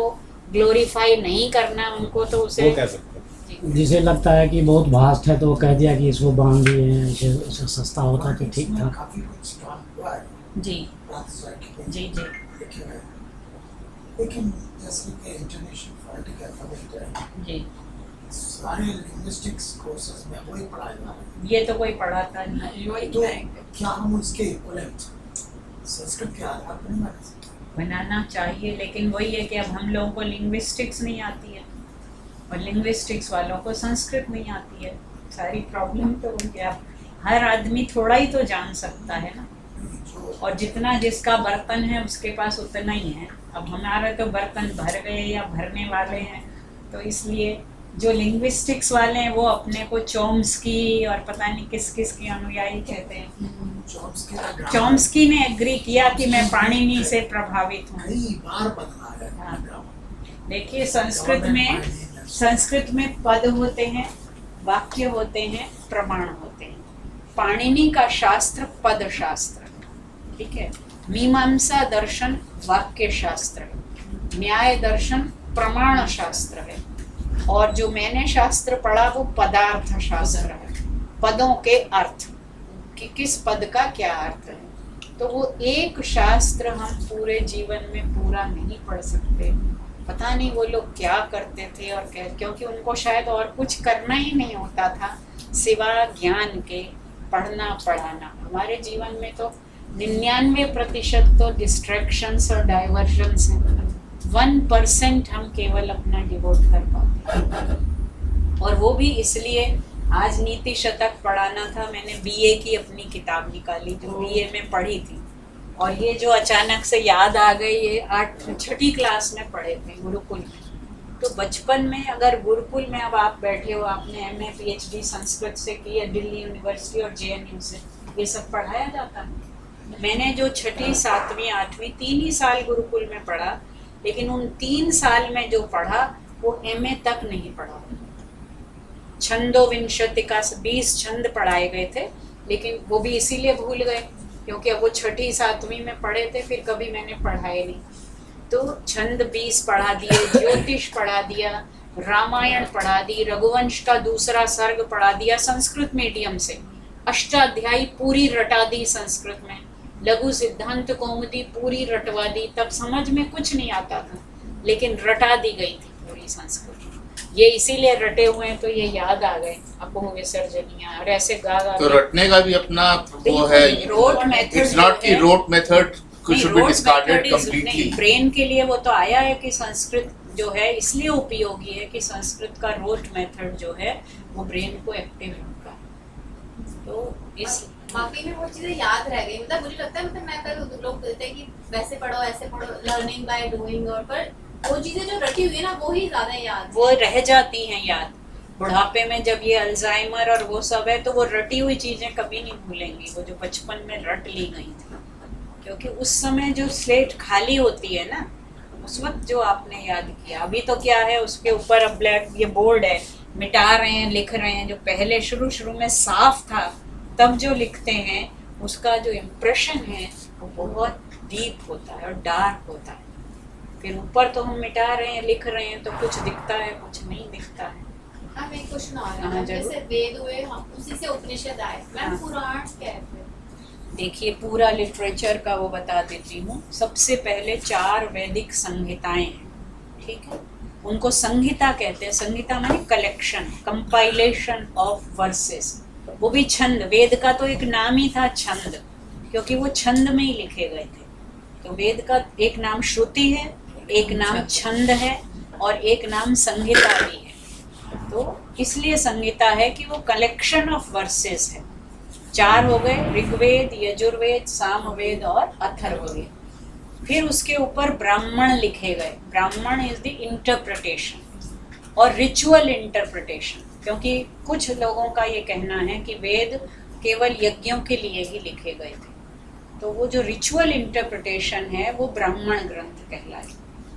ग्लोरीफाई नहीं करना, उनको तो उसे वो कह सकते हैं। जिसे लगता है कि बहुत भास्ट है तो वो कह दिया कि इसको बांध दिए हैं, इसे सस्ता होता तो ठीक इसमें था। काफी कुछ काम हुआ है जी प्रातःसाइकिल में जी जी लिखे हुए। लेकिन जैसे कि इंटरनेशनल फोनेटिक अल्फाबेट है, जी, सारे लिंग्विस्टिक्स कोर्सेज में वही पढ़ाया जा रहा है। ये तो कोई पढ़ाता नहीं। वही तो कहेंगे। क्या हम उसके इक्विवेलेंट संस्कृत के आधार पर नहीं बना सकते? बनाना चाहिए, लेकिन वही है कि अब हम लोगों को लिंग्विस्टिक्स नहीं आती है, और लिंग्विस्टिक्स वालों को संस्कृत नहीं आती है। सारी प्रॉब्लम तो उनके, अब हर आदमी थोड़ा ही तो जान सकता है ना, जो और जितना जिसका बर्तन है उसके पास उतना ही है। अब हमारे तो बर्तन भर गए या भरने वाले हैं, तो इसलिए जो लिंग्विस्टिक्स वाले हैं वो अपने को चॉम्स्की और पता नहीं किस किस के अनुयायी कहते हैं। चॉम्स्की का ग्रामर चॉम्स्की ने एग्री किया कि मैं पाणिनि से प्रभावित हूँ। कई बार बदला है हाँ। ग्रामर। देखिए संस्कृत में पद होते हैं, वाक्य होते हैं, प्रमाण होते हैं। पाणिनि का शास्त्र पद शास्त्र है, ठीक है। मीमांसा दर्शन वाक्य शास्त्र है, न्याय दर्शन प्रमाण शास्त्र है, और जो मैंने शास्त्र पढ़ा वो पदार्थ शास्त्र है, पदों के अर्थ, कि किस पद का क्या अर्थ है। तो वो एक शास्त्र हम पूरे जीवन में पूरा नहीं पढ़ सकते। पता नहीं वो लोग क्या करते थे, और क्योंकि उनको शायद और कुछ करना ही नहीं होता था सिवा ज्ञान के, पढ़ना पढ़ाना। हमारे जीवन में तो 99% तो डिस्ट्रैक्शंस और डाइवर्जन्स हैं, 1% हम केवल अपना डिवोट कर पाते हैं। और वो भी इसलिए, आज नीति शतक पढ़ाना था, मैंने बीए की अपनी किताब निकाली जो बीए में पढ़ी थी, और ये जो अचानक से याद आ गई, ये 6ठी क्लास में पढ़े थे गुरुकुल में। तो बचपन में अगर गुरुकुल में अब आप बैठे हो, आपने MA PhD संस्कृत से की है दिल्ली यूनिवर्सिटी और JNU से, ये सब पढ़ाया जाता है। मैंने जो 6ठी 7वीं 8वीं 3 ही साल गुरुकुल में पढ़ा, लेकिन उन 3 साल में जो पढ़ा वो MA तक नहीं पढ़ा। छंदोविंशति का 20 छंद पढ़ाए गए थे, लेकिन वो भी इसीलिए भूल गए क्योंकि अब वो 6ठी 7वीं में पढ़े थे, फिर कभी मैंने पढ़ाए नहीं। तो छंद 20 पढ़ा दिए, ज्योतिष पढ़ा दिया, रामायण पढ़ा दी, रघुवंश का दूसरा सर्ग पढ़ा दिया संस्कृत मीडियम से, अष्टाध्यायी पूरी रटा दी संस्कृत में, लघु सिद्धांत कौमुदी पूरी रटवा दी। तब समझ में कुछ नहीं आता था, लेकिन रटा दी गई थी पूरी संस्कृत। ये इसीलिए रटे हुए हैं तो ये याद आ गए, अपोह विसर्जनिया और ऐसे गा गा तो के। रटने का भी अपना वो है, रोट मेथड इट्स नॉट कि rote method should be discarded completely. Brain के लिए वो तो आया है कि संस्कृत जो है इसलिए उपयोगी है कि संस्कृत का रोट मेथड जो है वो ब्रेन को एक्टिव रखता है। तो इस बाकी में वो चीजें याद रह गई, मतलब मुझे लगता है, मतलब मैं कल लोग बोलते हैं कि वैसे पढ़ो ऐसे पढ़ो, लर्निंग बाय डूइंग, और पर वो चीजें जो रटी हुई है ना वो ही ज्यादा याद वो रह जाती हैं याद। बुढ़ापे में जब ये अल्जाइमर और वो सब है तो वो रटी हुई चीजें कभी नहीं भूलेंगी, वो जो बचपन में रट ली गई थी। क्योंकि उस समय जो स्लेट खाली होती है ना, उस वक्त जो आपने याद किया, अभी तो क्या है उसके ऊपर अब ब्लैक ये बोर्ड है, मिटा रहे हैं, लिख रहे हैं। जो पहले शुरू में साफ था तब जो लिखते हैं उसका जो इम्प्रेशन है वो बहुत डीप होता है और डार्क होता है। फिर ऊपर तो हम मिटा रहे हैं, लिख रहे हैं, तो कुछ दिखता है कुछ नहीं दिखता है। हाँ, मैं क्वेश्चन आ रहा हाँ, है, जरूर। जैसे वेद हुए हम उसी से उपनिषद आए, मैम हाँ। पुराण क्या है फिर? देखिए पूरा लिटरेचर का वो बता देती हूँ। सबसे पहले 4 वैदिक संहिताएं हैं, ठीक है, उनको संहिता कहते हैं। संहिता माने कलेक्शन, कंपाइलेशन ऑफ वर्सेस, वो भी छंद। वेद का तो एक नाम ही था छंद, क्योंकि वो छंद में ही लिखे गए थे। तो वेद का एक नाम श्रुति है, एक नाम छंद है और एक नाम संहिता भी है। तो इसलिए संहिता है कि वो कलेक्शन ऑफ वर्सेस है। 4 हो गए, ऋग्वेद, यजुर्वेद, सामवेद और अथर्ववेद। फिर उसके ऊपर ब्राह्मण लिखे गए। ब्राह्मण इज द इंटरप्रिटेशन और रिचुअल इंटरप्रिटेशन, क्योंकि कुछ लोगों का ये कहना है कि वेद केवल यज्ञों के लिए ही लिखे गए थे। तो वो जो रिचुअल इंटरप्रिटेशन है वो ब्राह्मण ग्रंथ कहलाए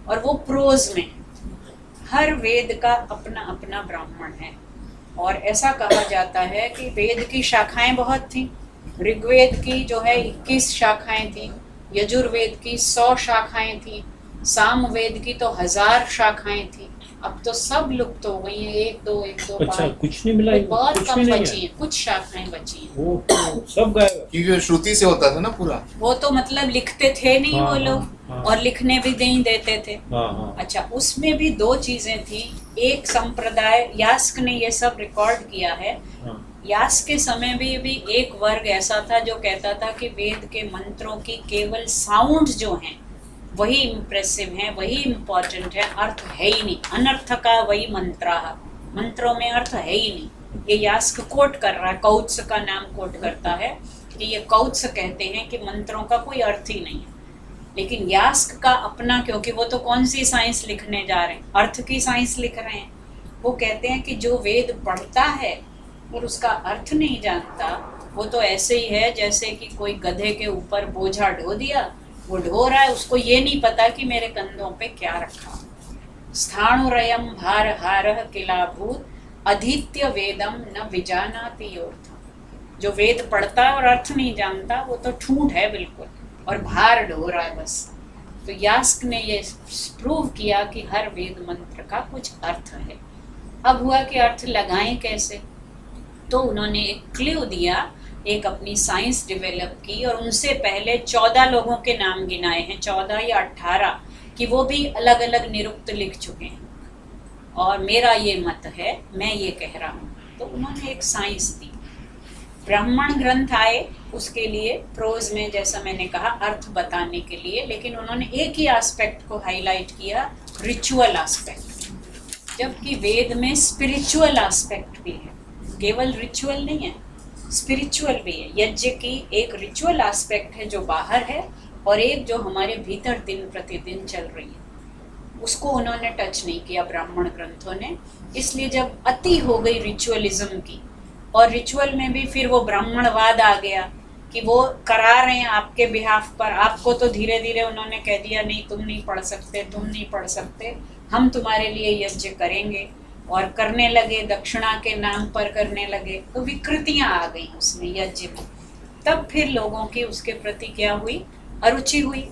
और वो प्रोज में। हर वेद का अपना अपना ब्राह्मण है और ऐसा कहा जाता है कि वेद की शाखाएं बहुत थी। ऋग्वेद की जो है 21 शाखाएं थी, यजुर्वेद की 100 शाखाएं थी, सामवेद की तो 1000 शाखाएं थी। अब तो सब लुप्त हो गई हैं, 1 2 अच्छा, 5 कुछ नहीं मिला, बहुत कुछ कम भी नहीं बची है। हैं, कुछ शाखाएं बची हैं। वो तो सब गायब है। क्योंकि वो श्रुति से होता था ना पूरा। वो तो मतलब लिखते थे नहीं हाँ, वो लोग, हाँ। और लिखने भी नहीं देते थे। हाँ हाँ। अच्छा, उसमें भी 2 चीजें थी। एक संप्रदाय, यास्क ने ये सब रिकॉर्ड किया है। हाँ। यास्क के समय भी एक वर्ग ऐसा था जो कहता था कि वेद के मंत्रों की केवल साउंड जो हैं वही इम्प्रेसिव हैं, वही इम्पोर्टेंट है, अर्थ है ही नहीं। अनर्थ का वही मंत्राः, मंत्रों में अर्थ है ही नहीं। ये यास्क कोट कर रहा है, कौत्स का नाम कोट करता है कि ये कौत्स कहते हैं कि मंत्रों का कोई अर्थ ही नहीं है। लेकिन यास्क का अपना, क्योंकि वो तो कौन सी साइंस लिखने जा रहे हैं, अर्थ की साइंस लिख रहे हैं। वो कहते हैं कि जो वेद पढ़ता है और उसका अर्थ नहीं जानता, वो तो ऐसे ही है जैसे कि कोई गधे के ऊपर बोझा ढो दिया, वो ढो रहा है, उसको ये नहीं पता कि मेरे कंधों पे क्या रखा। स्थाणुरयम भार हारः किलाभूत अधीत्य वेदम न विजानाति योऽर्थम्। जो वेद पढ़ता है और अर्थ नहीं जानता वो तो ठूंठ है बिल्कुल, और भार ढो रहा है बस। तो यास्क ने ये प्रूव किया कि हर वेद मंत्र का कुछ अर्थ है। अब हुआ कि अर्थ लगाएं कैसे, तो उन्होंने एक क्लू दिया, एक अपनी साइंस डेवलप की, और उनसे पहले 14 लोगों के नाम गिनाए हैं, 14 या 18, कि वो भी अलग अलग निरुक्त लिख चुके हैं। और मेरा ये मत है, मैं ये कह रहा हूँ। तो उन्होंने एक साइंस दी। ब्राह्मण ग्रंथ आए उसके लिए, प्रोज में जैसा मैंने कहा अर्थ बताने के लिए, लेकिन उन्होंने एक ही एस्पेक्ट को हाईलाइट किया, रिचुअल एस्पेक्ट। जबकि वेद में स्पिरिचुअल एस्पेक्ट भी है, केवल रिचुअल नहीं है, स्पिरिचुअल भी है। यज्ञ की एक रिचुअल एस्पेक्ट है जो बाहर है, और एक जो हमारे भीतर दिन प्रतिदिन चल रही है, उसको उन्होंने टच नहीं किया ब्राह्मण ग्रंथों ने। इसलिए जब अति हो गई रिचुअलिज्म की, और रिचुअल में भी फिर वो ब्राह्मणवाद आ गया कि वो करा रहे हैं आपके बिहाफ पर, आपको तो धीरे धीरे उन्होंने कह दिया नहीं तुम नहीं पढ़ सकते, तुम नहीं पढ़ सकते, हम तुम्हारे लिए यज्ञ करेंगे, और करने लगे, दक्षिणा के नाम पर करने लगे। तो विकृतियां आ गई उसमें, यज्ञ में। तब फिर लोगों की उसके प्रति क्या हुई, अरुचि हुई।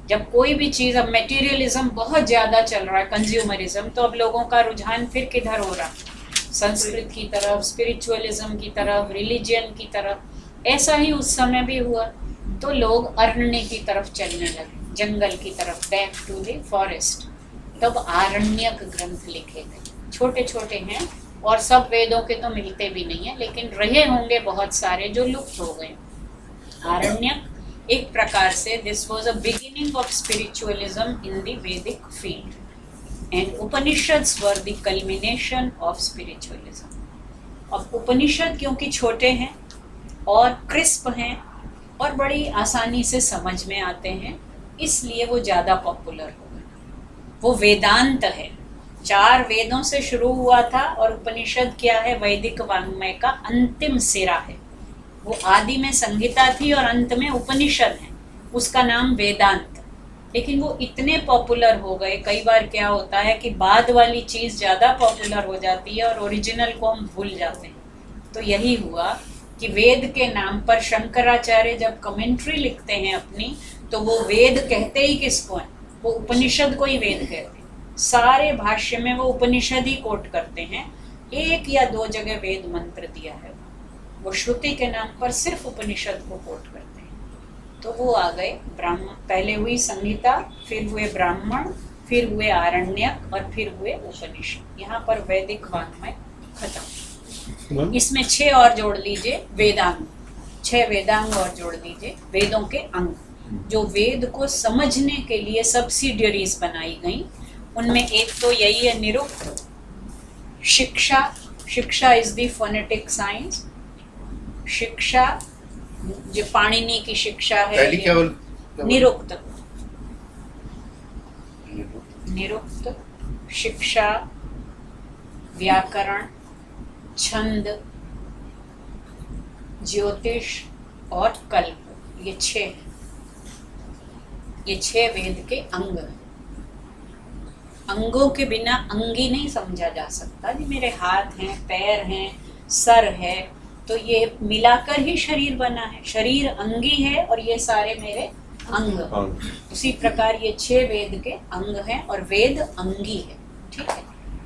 जब कोई भी चीज़, अब मटेरियलिज्म बहुत ज़्यादा चल रहा है, कंज्यूमरिज्म, तो अब लोगों का रुझान फिर किधर हो रहा, संस्कृत की तरफ, स्पिरिचुअलिज्म की तरफ, रिलीजियन की तरफ। ऐसा ही उस समय भी हुआ, तो लोग अरण्य की तरफ चलने लगे, जंगल की तरफ, बैक टू द फॉरेस्ट। तब आरण्यक ग्रंथ लिखे गए। छोटे छोटे हैं और सब वेदों के तो मिलते भी नहीं है, लेकिन रहे होंगे बहुत सारे जो लुप्त हो गए। आरण्यक एक प्रकार से this was a beginning of spiritualism in the Vedic field and Upanishads were the culmination of spiritualism. अब उपनिषद क्योंकि छोटे हैं और क्रिस्प हैं और बड़ी आसानी से समझ में आते हैं, इसलिए वो ज़्यादा पॉपुलर हो गए। वो वेदांत है, 4 वेदों से शुरू हुआ था और उपनिषद क्या है? वैदिक वाङ्मय का अंतिम सिरा है। वो आदि में संहिता थी और अंत में उपनिषद है, उसका नाम वेदांत। लेकिन वो इतने पॉपुलर हो गए, कई बार क्या होता है कि बाद वाली चीज़ ज़्यादा पॉपुलर हो जाती है और ओरिजिनल को हम भूल जाते हैं। तो यही हुआ कि वेद के नाम पर शंकराचार्य जब कमेंट्री लिखते हैं अपनी, तो वो वेद कहते ही किसको हैं? वो उपनिषद को ही वेद कहते हैं। सारे भाष्य में वो उपनिषद ही कोट करते हैं, 1 या 2 जगह वेद मंत्र दिया है। वो श्रुति के नाम पर सिर्फ उपनिषद को कोट करते हैं। तो वो आ गए ब्राह्मण, पहले हुई संहिता, फिर हुए ब्राह्मण, फिर हुए आरण्यक और फिर हुए उपनिषद। यहाँ पर वैदिक वाङ्मय खत्म। इसमें 6 और जोड़ लीजिए वेदांग, 6 वेदांग और जोड़ दीजिए, वेदों के अंग जो वेद को समझने के लिए सब्सिडियरीज बनाई गई। उनमें एक तो यही है निरुक्त शिक्षा। शिक्षा इज द फोनेटिक साइंस। शिक्षा जो पाणिनि की शिक्षा है, पहली क्या बोल? निरुक्त। निरुक्त शिक्षा, व्याकरण, छंद, ज्योतिष और कल्प, ये 6 हैं। ये 6 वेद के अंग हैं। अंगों के बिना अंगी नहीं समझा जा सकता। जी मेरे हाथ हैं, पैर हैं, सर है, तो ये मिलाकर ही शरीर बना है। शरीर अंगी है और ये सारे मेरे अंग। उसी प्रकार ये 6 वेद के अंग हैं और वेद अंगी है। ठीक है,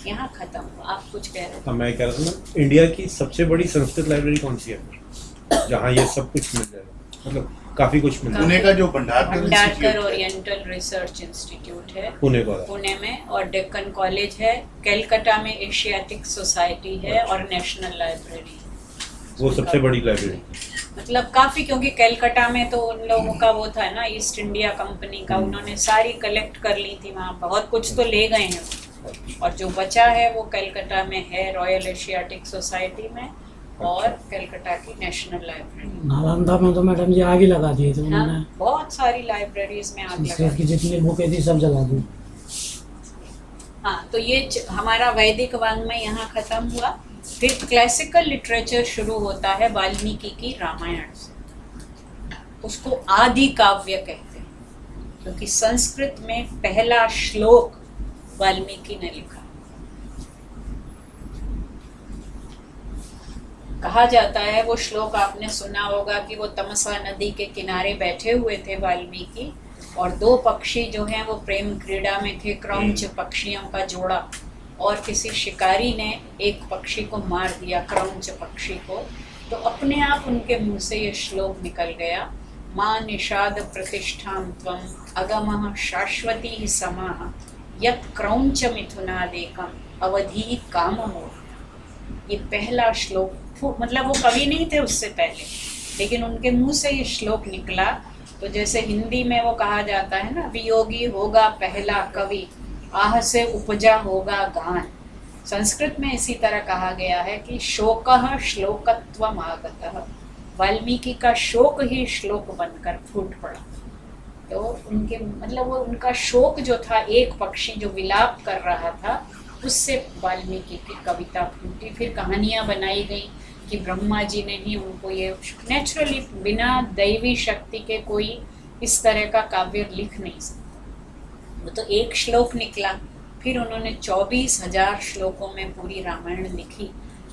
यहाँ खत्म हुआ। आप कुछ कह रहे थे? मैं कह रहा था ना, इंडिया की सबसे बड़ी संस्कृत लाइब्रेरी कौन सी है जहाँ ये सब कुछ मिल जाएगा? मतलब काफी कुछ मिल पुणे का जो Bhandarkar Bhandarkar oriental research institute है पुणे में, और डेक्कन कॉलेज है, कलकत्ता में एशियाटिक सोसाइटी है और नेशनल लाइब्रेरी। वो सबसे बड़ी लाइब्रेरी मतलब काफी, क्योंकि कलकत्ता में तो उन लोगों का वो था ना, ईस्ट इंडिया कंपनी का, उन्होंने सारी कलेक्ट कर ली थी। वहाँ बहुत कुछ तो ले गए हैं और जो बचा है वो कलकत्ता में है, रॉयल एशियाटिक सोसाइटी में और कलकत्ता की नेशनल लाइब्रेरी। नालंदा में तो मैडम जी आग ही लगा दिए थे उन्होंने। हाँ, बहुत सारी लाइब्रेरीज में आग लगा संस्कृत की जितनी बुकें थी सब जला दी। हाँ, तो ये हमारा वैदिक वाङ्मय यहाँ खत्म हुआ। फिर क्लासिकल लिटरेचर शुरू होता है वाल्मीकि की रामायण से। उसको आदि काव्य कहते हैं क्योंकि संस्कृत में पहला श्लोक वाल्मीकि ने लिखा। कहा जाता है, वो श्लोक आपने सुना होगा कि वो तमसा नदी के किनारे बैठे हुए थे वाल्मीकि, और 2 पक्षी जो हैं वो प्रेम क्रीड़ा में थे, क्रौंच पक्षियों का जोड़ा, और किसी शिकारी ने एक पक्षी को मार दिया, क्रौंच पक्षी को। तो अपने आप उनके मुंह से ये श्लोक निकल गया, माँ निषाद प्रतिष्ठां त्वं अगमः शाश्वती समाः यत् क्रौंच मिथुनादेकम् अवधि काममोह। ये पहला श्लोक, मतलब वो कवि नहीं थे उससे पहले, लेकिन उनके मुंह से ये श्लोक निकला। तो जैसे हिंदी में वो कहा जाता है ना, वियोगी होगा पहला कवि, आह से उपजा होगा गान। संस्कृत में इसी तरह कहा गया है कि शोकः श्लोकत्वम् आगतः, वाल्मीकि का शोक ही श्लोक बनकर फूट पड़ा। तो उनके मतलब वो उनका शोक जो था, एक पक्षी जो विलाप कर रहा था, उससे वाल्मीकि की कविता फूटी। फिर कहानियाँ बनाई गई कि ब्रह्मा जी ने ही उनको ये, नेचुरली बिना दैवी शक्ति के कोई इस तरह का काव्य लिख नहीं सकता। वो तो एक श्लोक निकला, फिर उन्होंने 24,000 श्लोकों में पूरी रामायण लिखी,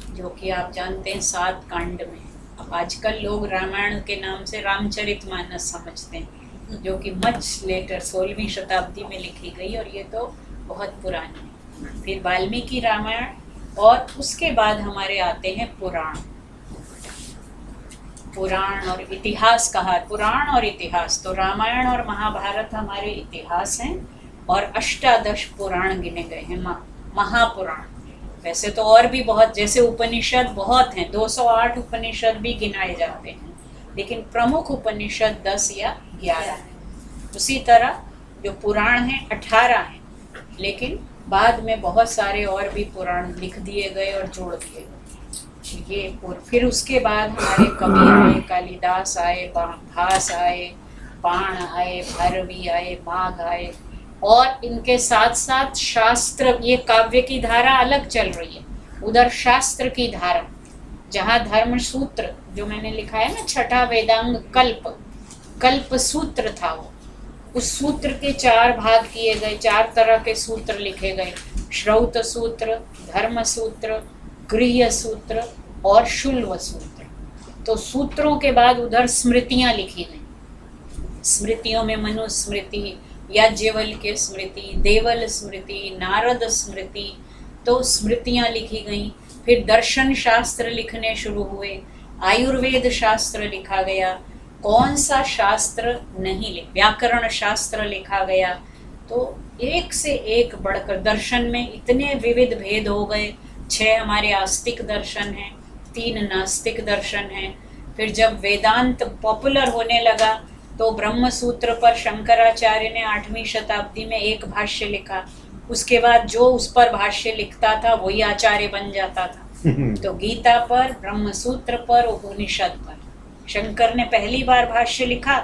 जो कि आप जानते हैं 7 कांड में। अब आजकल लोग रामायण के नाम से रामचरितमानस समझते हैं, जो कि मच लेटर 16वीं शताब्दी में लिखी गई, और ये तो बहुत पुरानी है। फिर वाल्मीकि रामायण, और उसके बाद हमारे आते हैं पुराण। पुराण और इतिहास कहा, पुराण और इतिहास, तो रामायण और महाभारत हमारे इतिहास हैं, और 18 पुराण गिने गए हैं, महापुराण। वैसे तो और भी बहुत, जैसे उपनिषद बहुत हैं, 208 उपनिषद भी गिनाए जाते हैं, लेकिन प्रमुख उपनिषद 10 या 11 हैं। उसी तरह जो पुराण हैं 18 हैं, लेकिन बाद में बहुत सारे और भी पुराण लिख दिए गए और जोड़ दिए गए। ये फिर उसके बाद हमारे कवि आए, कालिदास आए, भास आए, बाण आए, भैरवी आए, माघ आए, और इनके साथ साथ शास्त्र, ये काव्य की धारा अलग चल रही है, उधर शास्त्र की धारा, जहाँ धर्म सूत्र जो मैंने लिखा है ना, छठा वेदांग कल्प सूत्र था वो, उस सूत्र के 4 भाग किए गए, 4 तरह के सूत्र लिखे गए, श्रौत सूत्र, धर्म सूत्र, गृह्य सूत्र और शुल्व सूत्र। तो सूत्रों के बाद उधर स्मृतियाँ लिखी गई। स्मृतियों में मनुस्मृति, याज्ञवल्क्य स्मृति, देवल स्मृति, नारद स्मृति, तो स्मृतियाँ लिखी गई। फिर दर्शन शास्त्र लिखने शुरू हुए, आयुर्वेद शास्त्र लिखा गया, कौन सा शास्त्र नहीं लिखा, व्याकरण शास्त्र लिखा गया। तो एक से एक बढ़कर दर्शन में इतने विविध भेद हो गए। 6 हमारे आस्तिक दर्शन हैं, 3 नास्तिक दर्शन हैं। फिर जब वेदांत पॉपुलर होने लगा तो ब्रह्म सूत्र पर शंकराचार्य ने 8वीं शताब्दी में एक भाष्य लिखा। उसके बाद जो उस पर भाष्य लिखता था वही आचार्य बन जाता था। तो गीता पर, ब्रह्म सूत्र पर, उपनिषद पर शंकर ने पहली बार भाष्य लिखा।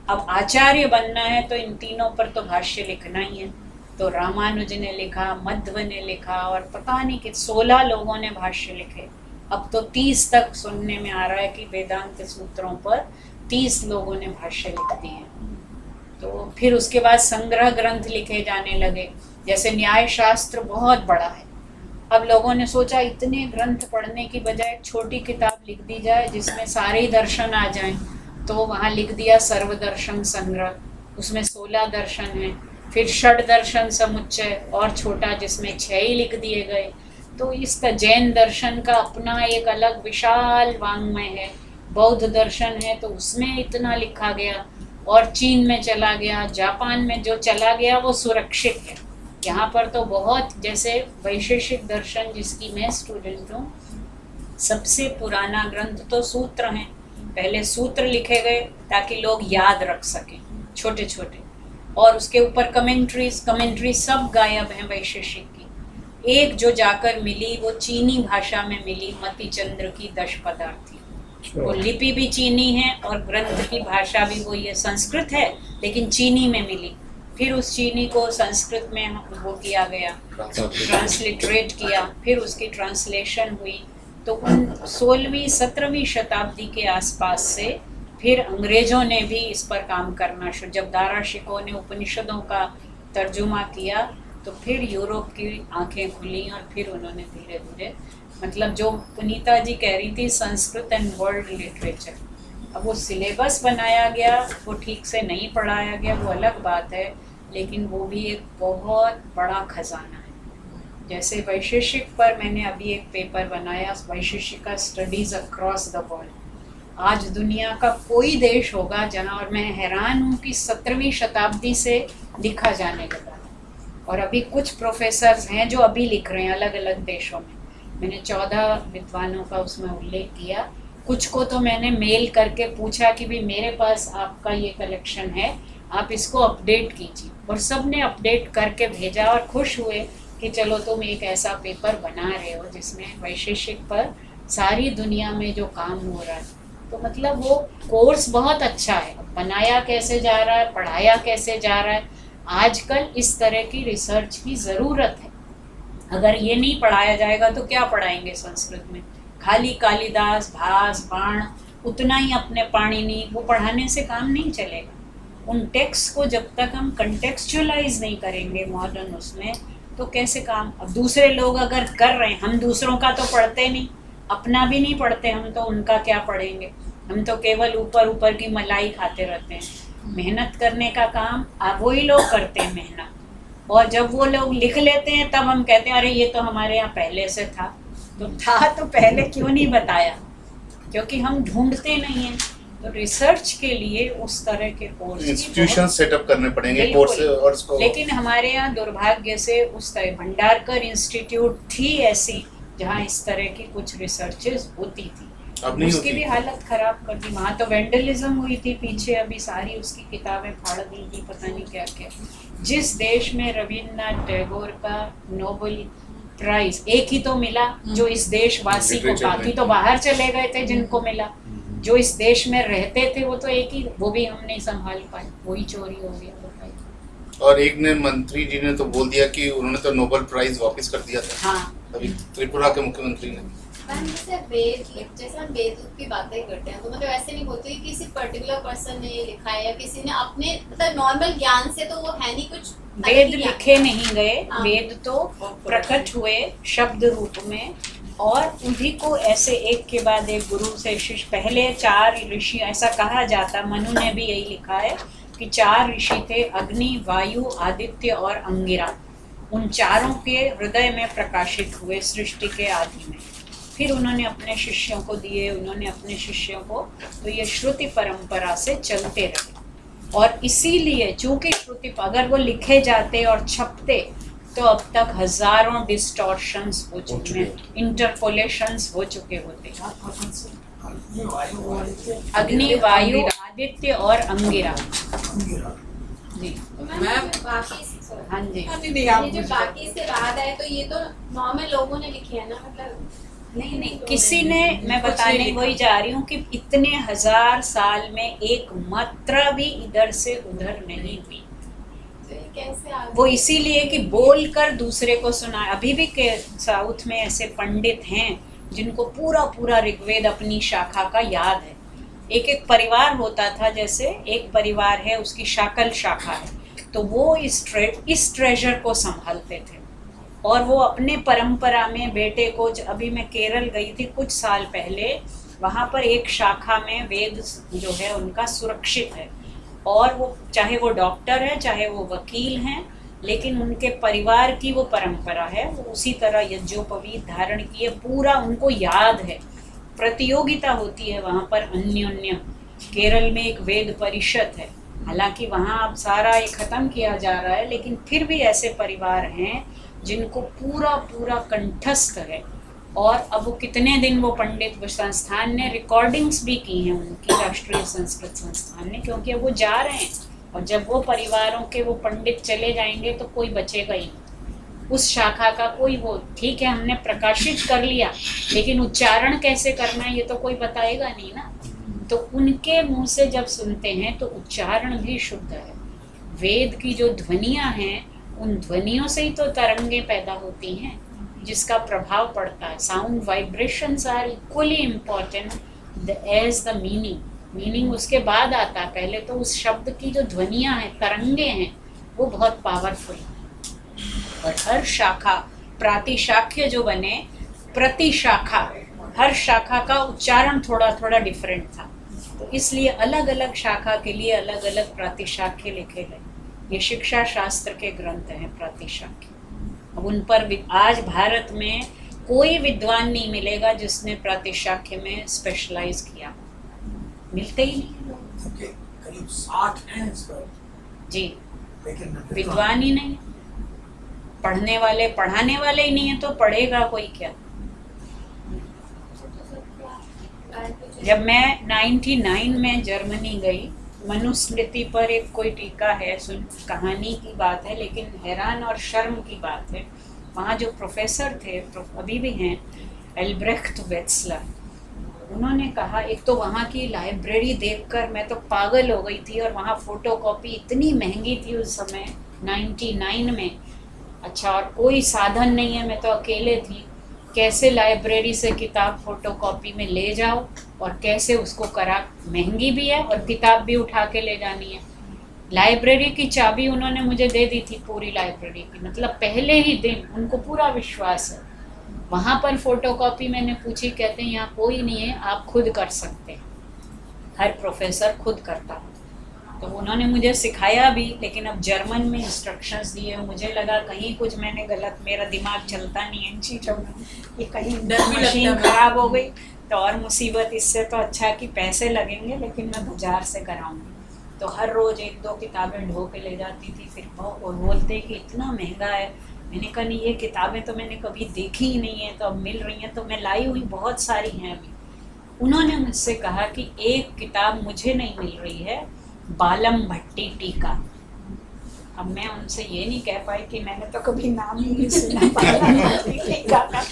अब आचार्य बनना है तो इन तीनों पर तो भाष्य लिखना ही है। तो रामानुज ने लिखा, मध्व ने लिखा, और पता नहीं कि 16 लोगों ने भाष्य लिखे। अब तो 30 तक सुनने में आ रहा है कि वेदांत सूत्रों पर 30 लोगों ने भाष्य लिख दिए। तो फिर उसके बाद संग्रह ग्रंथ लिखे जाने लगे, जैसे न्याय शास्त्र बहुत बड़ा है। अब लोगों ने सोचा इतने ग्रंथ पढ़ने की बजाय एक छोटी किताब लिख दी जाए जिसमें सारे ही दर्शन आ जाएं। तो वहाँ लिख दिया सर्वदर्शन संग्रह, उसमें 16 दर्शन हैं। फिर षड दर्शन समुच्चय और छोटा, जिसमें 6 ही लिख दिए गए। तो इसका जैन दर्शन का अपना एक अलग विशाल वाङ्मय है। बौद्ध दर्शन है तो उसमें इतना लिखा गया, और चीन में चला गया, जापान में जो चला गया वो सुरक्षित है। यहाँ पर तो बहुत, जैसे वैशेषिक दर्शन जिसकी मैं स्टूडेंट हूँ, सबसे पुराना ग्रंथ तो सूत्र हैं। पहले सूत्र लिखे गए ताकि लोग याद रख सकें, छोटे छोटे, और उसके ऊपर कमेंट्री सब गायब हैं वैशेषिक की। एक जो जाकर मिली वो चीनी भाषा में मिली, मतिचंद्र की दशपदार्थी। वो लिपि भी चीनी है और ग्रंथ की भाषा भी वही है, संस्कृत है लेकिन चीनी में मिली। फिर उस चीनी को संस्कृत में वो किया गया, ट्रांसलिटरेट किया, फिर उसकी ट्रांसलेशन हुई। तो उन 16वीं 17वीं शताब्दी के आसपास से फिर अंग्रेजों ने भी इस पर काम करना शुरू। जब दाराशिकों ने उपनिषदों का तर्जुमा किया तो फिर यूरोप की आंखें खुली, और फिर उन्होंने धीरे धीरे, मतलब जो पुनीता जी कह रही थी संस्कृत एंड वर्ल्ड लिटरेचर, अब वो सिलेबस बनाया गया, वो ठीक से नहीं पढ़ाया गया, वो अलग बात है, लेकिन वो भी एक बहुत बड़ा खजाना है। जैसे वैशेषिक पर मैंने अभी एक पेपर बनाया, वैशेषिक का स्टडीज अक्रॉस द वर्ल्ड। आज दुनिया का कोई देश होगा जहाँ, और मैं हैरान हूँ कि 17वीं शताब्दी से लिखा जाने लगा, और अभी कुछ प्रोफेसर्स हैं जो अभी लिख रहे हैं अलग अलग देशों में। मैंने 14 विद्वानों का उसमें उल्लेख किया। कुछ को तो मैंने मेल करके पूछा कि भाई मेरे पास आपका ये कलेक्शन है, आप इसको अपडेट कीजिए, और सब ने अपडेट करके भेजा और खुश हुए कि चलो तुम एक ऐसा पेपर बना रहे हो जिसमें वैशेषिक पर सारी दुनिया में जो काम हो रहा है। तो मतलब वो कोर्स बहुत अच्छा है। बनाया कैसे जा रहा है, पढ़ाया कैसे जा रहा है, आजकल इस तरह की रिसर्च की ज़रूरत है। अगर ये नहीं पढ़ाया जाएगा तो क्या पढ़ाएंगे संस्कृत में? खाली कालिदास, भास, बाण, उतना ही अपने पाणिनि, वो पढ़ाने से काम नहीं चलेगा। उन टेक्स्ट को जब तक हम कंटेक्चुअलाइज नहीं करेंगे मॉडर्न उसमें, तो कैसे काम? अब दूसरे लोग अगर कर रहे हैं, हम दूसरों का तो पढ़ते नहीं, अपना भी नहीं पढ़ते हम, तो उनका क्या पढ़ेंगे? हम तो केवल ऊपर ऊपर की मलाई खाते रहते हैं। मेहनत करने का काम वही लोग करते हैं, मेहनत। और जब वो लोग लिख लेते हैं तब हम कहते हैं अरे ये तो हमारे यहाँ पहले से था। तो था तो पहले क्यों नहीं बताया? क्योंकि हम ढूंढते नहीं हैं। तो रिसर्च के लिए उस तरह के कोर्स इंस्टीट्यूशन सेटअप करने पड़ेंगे बिल्कुल। कोर्स और उसको लेकिन हमारे यहाँ दुर्भाग्य से उस तरह भंडारकर इंस्टीट्यूट थी ऐसी जहाँ इस तरह की कुछ रिसर्चेस होती थी, अब नहीं उसकी भी होती। हालत खराब कर दी। वहाँ तो वेंडलिज्म हुई थी पीछे, अभी सारी उसकी किताबें फाड़ दी थी, पता नहीं क्या क्या। जिस देश में रविन्द्रनाथ टैगोर का नोबेल प्राइज एक ही तो मिला जो इस देशवासी को, Literature में। बाकी तो बाहर चले गए थे जिनको मिला, जो इस देश में रहते थे वो तो एक ही, वो भी हम नहीं संभाल पाए, वही चोरी हो गया। बताइए। और एक ने मंत्री जी ने तो बोल दिया कि उन्होंने तो नोबेल प्राइज वापस कर दिया था हाँ, अभी त्रिपुरा के मुख्यमंत्री ने। मैम जैसे वेद, जैसे हम वेद की बातें करते हैं तो मतलब ऐसे नहीं बोलते कि किसी पर्टिकुलर पर्सन ने ये लिखा है या किसी ने अपने मतलब नॉर्मल ज्ञान से, तो वो है नहीं कुछ अलग वेद ही लिखे नहीं गए, हाँ। वेद तो प्रकट हुए शब्द रूप में, और उन्हीं को ऐसे एक के बाद एक गुरु से शिष्य, पहले 4 ऋषि, ऐसा कहा जाता, मनु ने भी यही लिखा है कि 4 ऋषि थे, अग्नि, वायु, आदित्य और अंगिरा। उन चारों के हृदय में प्रकाशित हुए सृष्टि के आदि में, फिर उन्होंने अपने शिष्यों को दिए, उन्होंने अपने शिष्यों को, तो ये श्रुति परंपरा से चलते रहे। और इसीलिए चूंकि श्रुति, अगर वो लिखे जाते और छपते तो अब तक हजारों डिस्टॉर्शंस हो चुके हैं, इंटरपोलेशंस हो चुके होते। ये वायु वायु अग्नि, वायु, आदित्य और अंगिरा। अंगिरा। जी तो मैम, मैम बाकी sorry, हाँ जी। ये जो बाकी से बाद है तो ये तो नॉर्मल लोगों ने लिखे हैं ना, मतलब नहीं नहीं, किसी ने, मैं बताने वही जा रही हूँ कि इतने 1000 साल में एक मात्रा भी इधर से उधर नहीं हुई। तो ये कैसे आ वो इसीलिए कि बोलकर दूसरे को सुना। अभी भी के साउथ में ऐसे पंडित हैं जिनको पूरा पूरा ऋग्वेद अपनी शाखा का याद है। एक एक परिवार होता था, जैसे एक परिवार है उसकी शाकल शाखा है, तो वो इस ट्रेजर को संभालते थे और वो अपने परंपरा में बेटे को, अभी मैं केरल गई थी कुछ साल पहले, वहाँ पर एक शाखा में वेद जो है उनका सुरक्षित है, और वो चाहे वो डॉक्टर है चाहे वो वकील हैं, लेकिन उनके परिवार की वो परंपरा है, वो उसी तरह यज्ञोपवीत धारण किए, पूरा उनको याद है। प्रतियोगिता होती है वहाँ पर अन्योन्य। केरल में एक वेद परिषद है, हालांकि वहाँ अब सारा ये खत्म किया जा रहा है, लेकिन फिर भी ऐसे परिवार हैं जिनको पूरा पूरा कंठस्थ है। और अब वो कितने दिन वो पंडित संस्थान ने रिकॉर्डिंग्स भी की हैं उनकी, राष्ट्रीय संस्कृत संस्थान ने, क्योंकि अब वो जा रहे हैं और जब वो परिवारों के वो पंडित चले जाएंगे तो कोई बचेगा ही नहीं उस शाखा का। कोई वो ठीक है हमने प्रकाशित कर लिया, लेकिन उच्चारण कैसे करना है ये तो कोई बताएगा नहीं ना। तो उनके मुंह से जब सुनते हैं तो उच्चारण भी शुद्ध है। वेद की जो ध्वनियाँ हैं उन ध्वनियों से ही तो तरंगे पैदा होती हैं जिसका प्रभाव पड़ता है। Sound vibrations are equally important as the meaning उसके बाद आता है। पहले तो उस शब्द की जो ध्वनियाँ हैं, तरंगे हैं, वो बहुत पावरफुल है। और हर शाखा, प्रातिशाख्य जो बने, प्रतिशाखा, हर शाखा का उच्चारण थोड़ा थोड़ा डिफरेंट था, तो इसलिए अलग अलग शाखा के लिए अलग अलग प्रातिशाख्य लिखे गए। ये शिक्षा शास्त्र के ग्रंथ हैं प्रातिशाख्य। अब उन पर आज भारत में कोई विद्वान नहीं मिलेगा जिसने प्रातिशाख्य में स्पेशलाइज किया, मिलते ही नहीं लोग। क्योंकि करीब 60 हैं इस पर, जी, लेकिन विद्वान ही नहीं, पढ़ने वाले, पढ़ाने वाले ही नहीं है तो पढ़ेगा कोई क्या। जब मैं 99 में जर्मनी गई, मनुस्मृति पर एक कोई टीका है, सुन कहानी की बात है लेकिन हैरान और शर्म की बात है। वहाँ जो प्रोफेसर थे, अभी भी हैं, एल्ब्रेख्ट वेट्सलर, उन्होंने कहा, एक तो वहाँ की लाइब्रेरी देखकर मैं तो पागल हो गई थी, और वहाँ फोटोकॉपी इतनी महंगी थी उस समय 99 में। अच्छा, और कोई साधन नहीं है, मैं तो अकेले थी, कैसे लाइब्रेरी से किताब फोटोकॉपी में ले जाओ और कैसे उसको करा, महंगी भी है और किताब भी उठा के ले जानी है। लाइब्रेरी की चाबी उन्होंने मुझे दे दी थी, पूरी लाइब्रेरी की, मतलब पहले ही दिन उनको पूरा विश्वास है। वहाँ पर फोटोकॉपी मैंने पूछी, कहते हैं यहाँ कोई नहीं है, आप खुद कर सकते हैं, हर प्रोफेसर खुद करता है। तो उन्होंने मुझे सिखाया भी, लेकिन अब जर्मन में इंस्ट्रक्शंस दिए, मुझे लगा कहीं कुछ मैंने गलत, मेरा दिमाग चलता नहीं है इन चीज़ों में, कि कहीं डर भी लगता मशीन है। खराब हो गई तो और मुसीबत, इससे तो अच्छा है कि पैसे लगेंगे लेकिन मैं बाजार से कराऊंगी। तो हर रोज़ 1-2 किताबें ढो के ले जाती थी। फिर वो बोलते कि इतना महंगा है। मैंने कहा नहीं, ये किताबें तो मैंने कभी देखी ही नहीं है, तो अब मिल रही हैं तो मैं लाई हुई, बहुत सारी हैं अभी। उन्होंने मुझसे कहा कि एक किताब मुझे नहीं मिल रही है, बालम भट्टी टीका। अब मैं उनसे ये नहीं कह पाई कि मैंने तो कभी नाम ही नहीं सुना बालम भट्टी टीका का,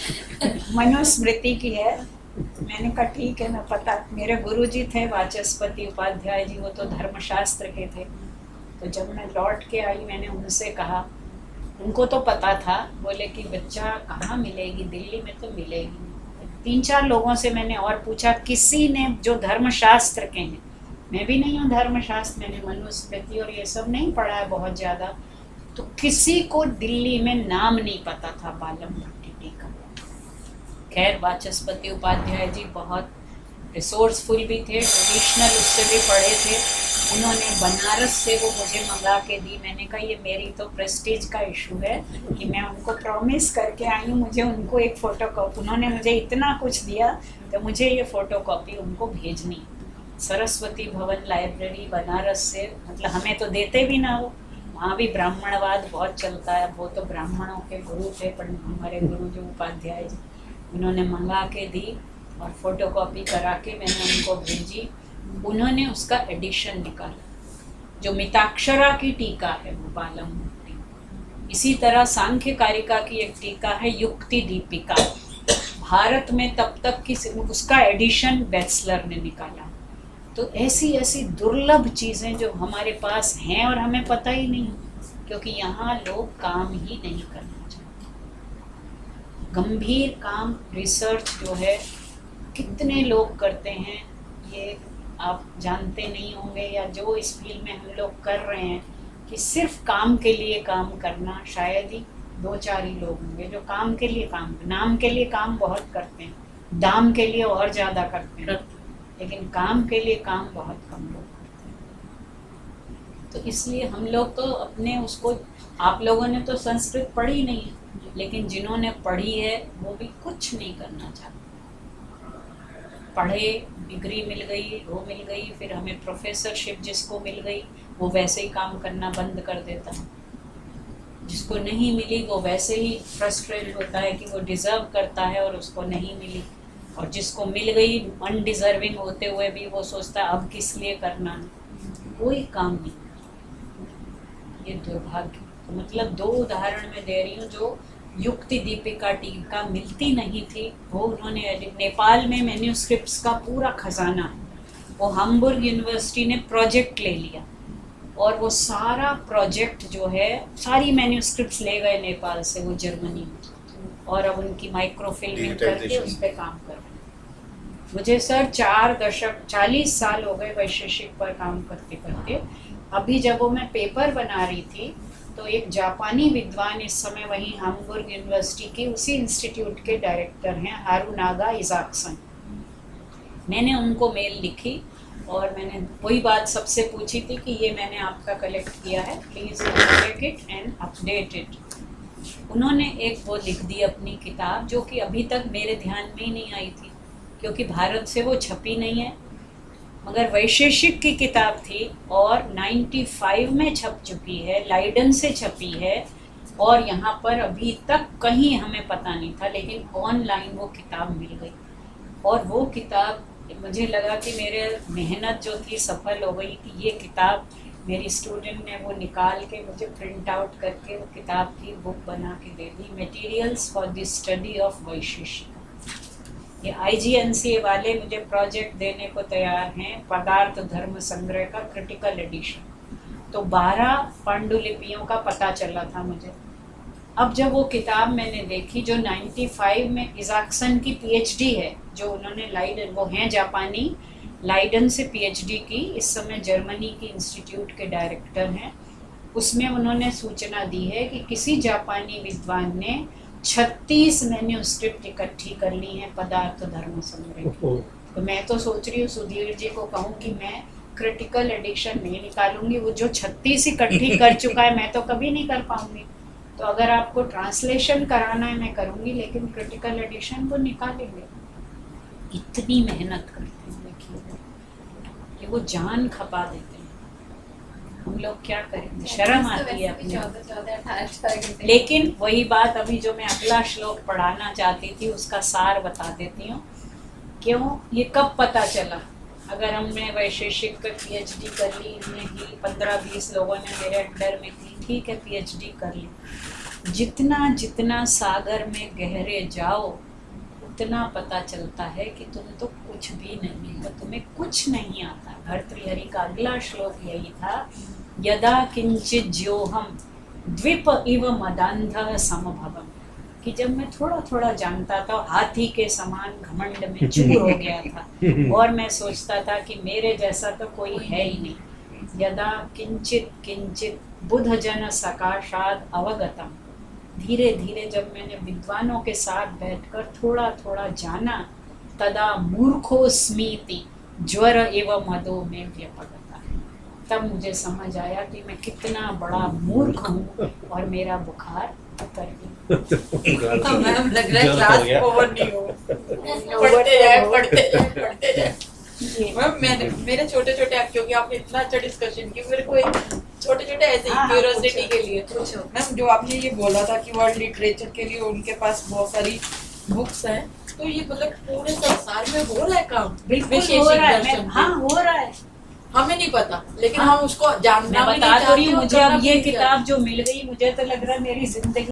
मनुस्मृति की है। मैंने कहा ठीक है, मैं पता, मेरे गुरुजी थे वाचस्पति उपाध्याय जी, वो तो धर्मशास्त्र के थे। तो जब मैं लौट के आई मैंने उनसे कहा, उनको तो पता था, बोले कि बच्चा कहाँ मिलेगी, दिल्ली में तो मिलेगी। 3-4 लोगों से मैंने और पूछा, किसी ने जो धर्मशास्त्र के हैं, मैं भी नहीं हूँ धर्मशास्त्र, मैंने मनुस्मृति और ये सब नहीं पढ़ा है बहुत ज़्यादा, तो किसी को दिल्ली में नाम नहीं पता था बालम भट्टी टीका। खैर वाचस्पति उपाध्याय जी बहुत रिसोर्सफुल भी थे, ट्रेडिशनल उससे भी पढ़े थे। उन्होंने बनारस से वो मुझे मंगा के दी। मैंने कहा ये मेरी तो प्रेस्टीज का इशू है कि मैं उनको प्रॉमिस करके आई हूँ, मुझे उनको एक फ़ोटो कॉपी, उन्होंने मुझे इतना कुछ दिया तो मुझे ये फ़ोटो कॉपी उनको भेजनी। सरस्वती भवन लाइब्रेरी बनारस से, मतलब हमें तो देते भी ना हो, वहाँ भी ब्राह्मणवाद बहुत चलता है। वो तो ब्राह्मणों के गुरु थे, पर हमारे गुरु जो उपाध्याय जी, उन्होंने मंगा के दी और फोटो कॉपी करा के मैंने उनको भेजी। उन्होंने उसका एडिशन निकाला, जो मिताक्षरा की टीका है वो बालम भट्टी। इसी तरह सांख्य कारिका की एक टीका है युक्ति दीपिका, भारत में तब तक की उसका एडिशन बेचलर ने निकाला। तो ऐसी ऐसी दुर्लभ चीज़ें जो हमारे पास हैं और हमें पता ही नहीं, क्योंकि यहाँ लोग काम ही नहीं करना चाहते। गंभीर काम, रिसर्च जो है कितने लोग करते हैं ये आप जानते नहीं होंगे, या जो इस फील्ड में हम लोग कर रहे हैं कि सिर्फ काम के लिए काम करना, शायद ही 2-4 ही लोग होंगे जो काम के लिए काम, नाम के लिए काम बहुत करते हैं, दाम के लिए और ज़्यादा करते हैं, लेकिन काम के लिए काम बहुत कम लोग करते हैं। तो इसलिए हम लोग तो अपने उसको, आप लोगों ने तो संस्कृत पढ़ी नहीं है, लेकिन जिन्होंने पढ़ी है वो भी कुछ नहीं करना चाहते। पढ़े, डिग्री मिल गई, वो मिल गई, फिर हमें प्रोफेसरशिप जिसको मिल गई वो वैसे ही काम करना बंद कर देता है। जिसको नहीं मिली वो वैसे ही फ्रस्ट्रेट होता है कि वो डिज़र्व करता है और उसको नहीं मिली, और जिसको मिल गई अनडिज़र्विंग होते हुए भी वो सोचता है अब किस लिए करना है, कोई काम नहीं करता। ये दुर्भाग्य। तो मतलब 2 उदाहरण मैं दे रही हूँ जो युक्ति दीपिका टीका मिलती नहीं थी, वो उन्होंने नेपाल में मैन्यूस्क्रिप्ट्स का पूरा खजाना है, वो हाम्बुर्ग यूनिवर्सिटी ने प्रोजेक्ट ले लिया और वो सारा प्रोजेक्ट जो है, सारी मैन्यूस्क्रिप्ट्स ले गए नेपाल से वो जर्मनी में, और अब उनकी माइक्रोफिल्मिंग करके उस पर काम कर रहे हैं। मुझे सर 40 साल हो गए वैशेषिक पर काम करते करते। अभी जब वो मैं पेपर बना रही थी तो एक जापानी विद्वान इस समय वहीं हाम्बुर्ग यूनिवर्सिटी की उसी इंस्टीट्यूट के डायरेक्टर हैं, हारुनागा इज़ाक्सन। मैंने उनको मेल लिखी और मैंने वही बात सबसे पूछी थी कि ये मैंने आपका कलेक्ट किया है, please take it and update it. उन्होंने एक वो लिख दी अपनी किताब, जो कि अभी तक मेरे ध्यान में ही नहीं आई थी क्योंकि भारत से वो छपी नहीं है, मगर वैशेषिक की किताब थी और 95 में छप चुकी है, लाइडन से छपी है, और यहाँ पर अभी तक कहीं हमें पता नहीं था, लेकिन ऑनलाइन वो किताब मिल गई। और वो किताब मुझे लगा कि मेरे मेहनत जो थी सफल हो गई कि ये किताब मेरी स्टूडेंट ने वो निकाल के मुझे प्रिंट आउट करके वो किताब की बुक बना के दे दी, materials for the study of Vaisheshika. ये IGNCA वाले मुझे प्रोजेक्ट देने को तैयार हैं, पदार्थ धर्म संग्रह का क्रिटिकल एडिशन। तो 12 पांडुलिपियों का पता चला था मुझे। अब जब वो किताब मैंने देखी जो 95 में इज़ाक्सन की PhD है, जो उन्होंने लाइडन, वो हैं जापानी, लाइडन से PhD की, इस समय जर्मनी की इंस्टीट्यूट के डायरेक्टर हैं, उसमें उन्होंने सूचना दी है कि किसी जापानी विद्वान ने 36 मैन्यूस्क्रिप्ट इकट्ठी कर ली हैं पदार्थ धर्म संग्रह। तो मैं तो सोच रही हूँ सुधीर जी को कहूँ कि मैं क्रिटिकल एडिशन नहीं निकालूंगी, वो जो 36 इकट्ठी कर चुका है मैं तो कभी नहीं कर पाऊंगी। तो अगर आपको ट्रांसलेशन कराना है मैं करूँगी, लेकिन क्रिटिकल एडिशन वो निकालेंगे। इतनी मेहनत करते हैं, देखिए कि वो जान खपा देते हैं। हम लोग क्या करेंगे, शर्म आती है अपने। 14-18 घंटे। लेकिन वही बात अभी जो मैं अगला श्लोक पढ़ाना चाहती थी उसका सार बता देती हूँ। क्यों, ये कब पता चला? अगर हमने वैशेषिक पर PhD कर ली, हमने की 15-20 लोगों ने मेरे अंडर में की, ठीक है PhD कर ली, जितना जितना सागर में गहरे जाओ उतना पता चलता है कि तुम तो कुछ भी नहीं हो, तुम्हें कुछ नहीं आता। भर्तृहरि का अगला श्लोक यही था, यदा किंचित ज्योहम द्वीप इव मदांध समभवम, कि जब मैं थोड़ा थोड़ा जानता था, हाथी के समान घमंड में चूर हो गया था और मैं सोचता था कि मेरे जैसा तो कोई है ही नहीं। यदा किंचित किंचित बुध जन सकाशाद अवगतम, धीरे धीरे जब मैंने विद्वानों के साथ बैठकर थोड़ा थोड़ा जाना, तदा मूर्खोस्मीति ज्वर एवं मदो में व्यपगता, तब मुझे समझ आया कि मैं कितना बड़ा मूर्ख हूँ और मेरा बुखार उतर गया। तो मैम लग रहा है जल्द हो गया। क्लास ओवर नहीं हो, पढ़ते जाए। ये मैम मेरे छोटे छोटे, क्योंकि आपने इतना अच्छा डिस्कशन किया, मेरे को एक छोटे छोटे ऐसे हाँ, क्यूरियोसिटी पूछो। के लिए मैम, जो आपने ये बोला था कि वर्ल्ड लिटरेचर के लिए उनके पास बहुत सारी बुक्स हैं, तो ये मतलब पूरे संसार में हो रहा है काम? बिल्कुल विशेष हो रहा है। दर्शन हाँ हो रहा है। हमें नहीं पता, लेकिन हाँ। हम उसको जानना मैं भी नहीं बता तो रही चाहते हूँ, और मुझे करना अब भी ये नहीं किताब जो मिल गई, मुझे तो लग रहा है मेरी जिंदगी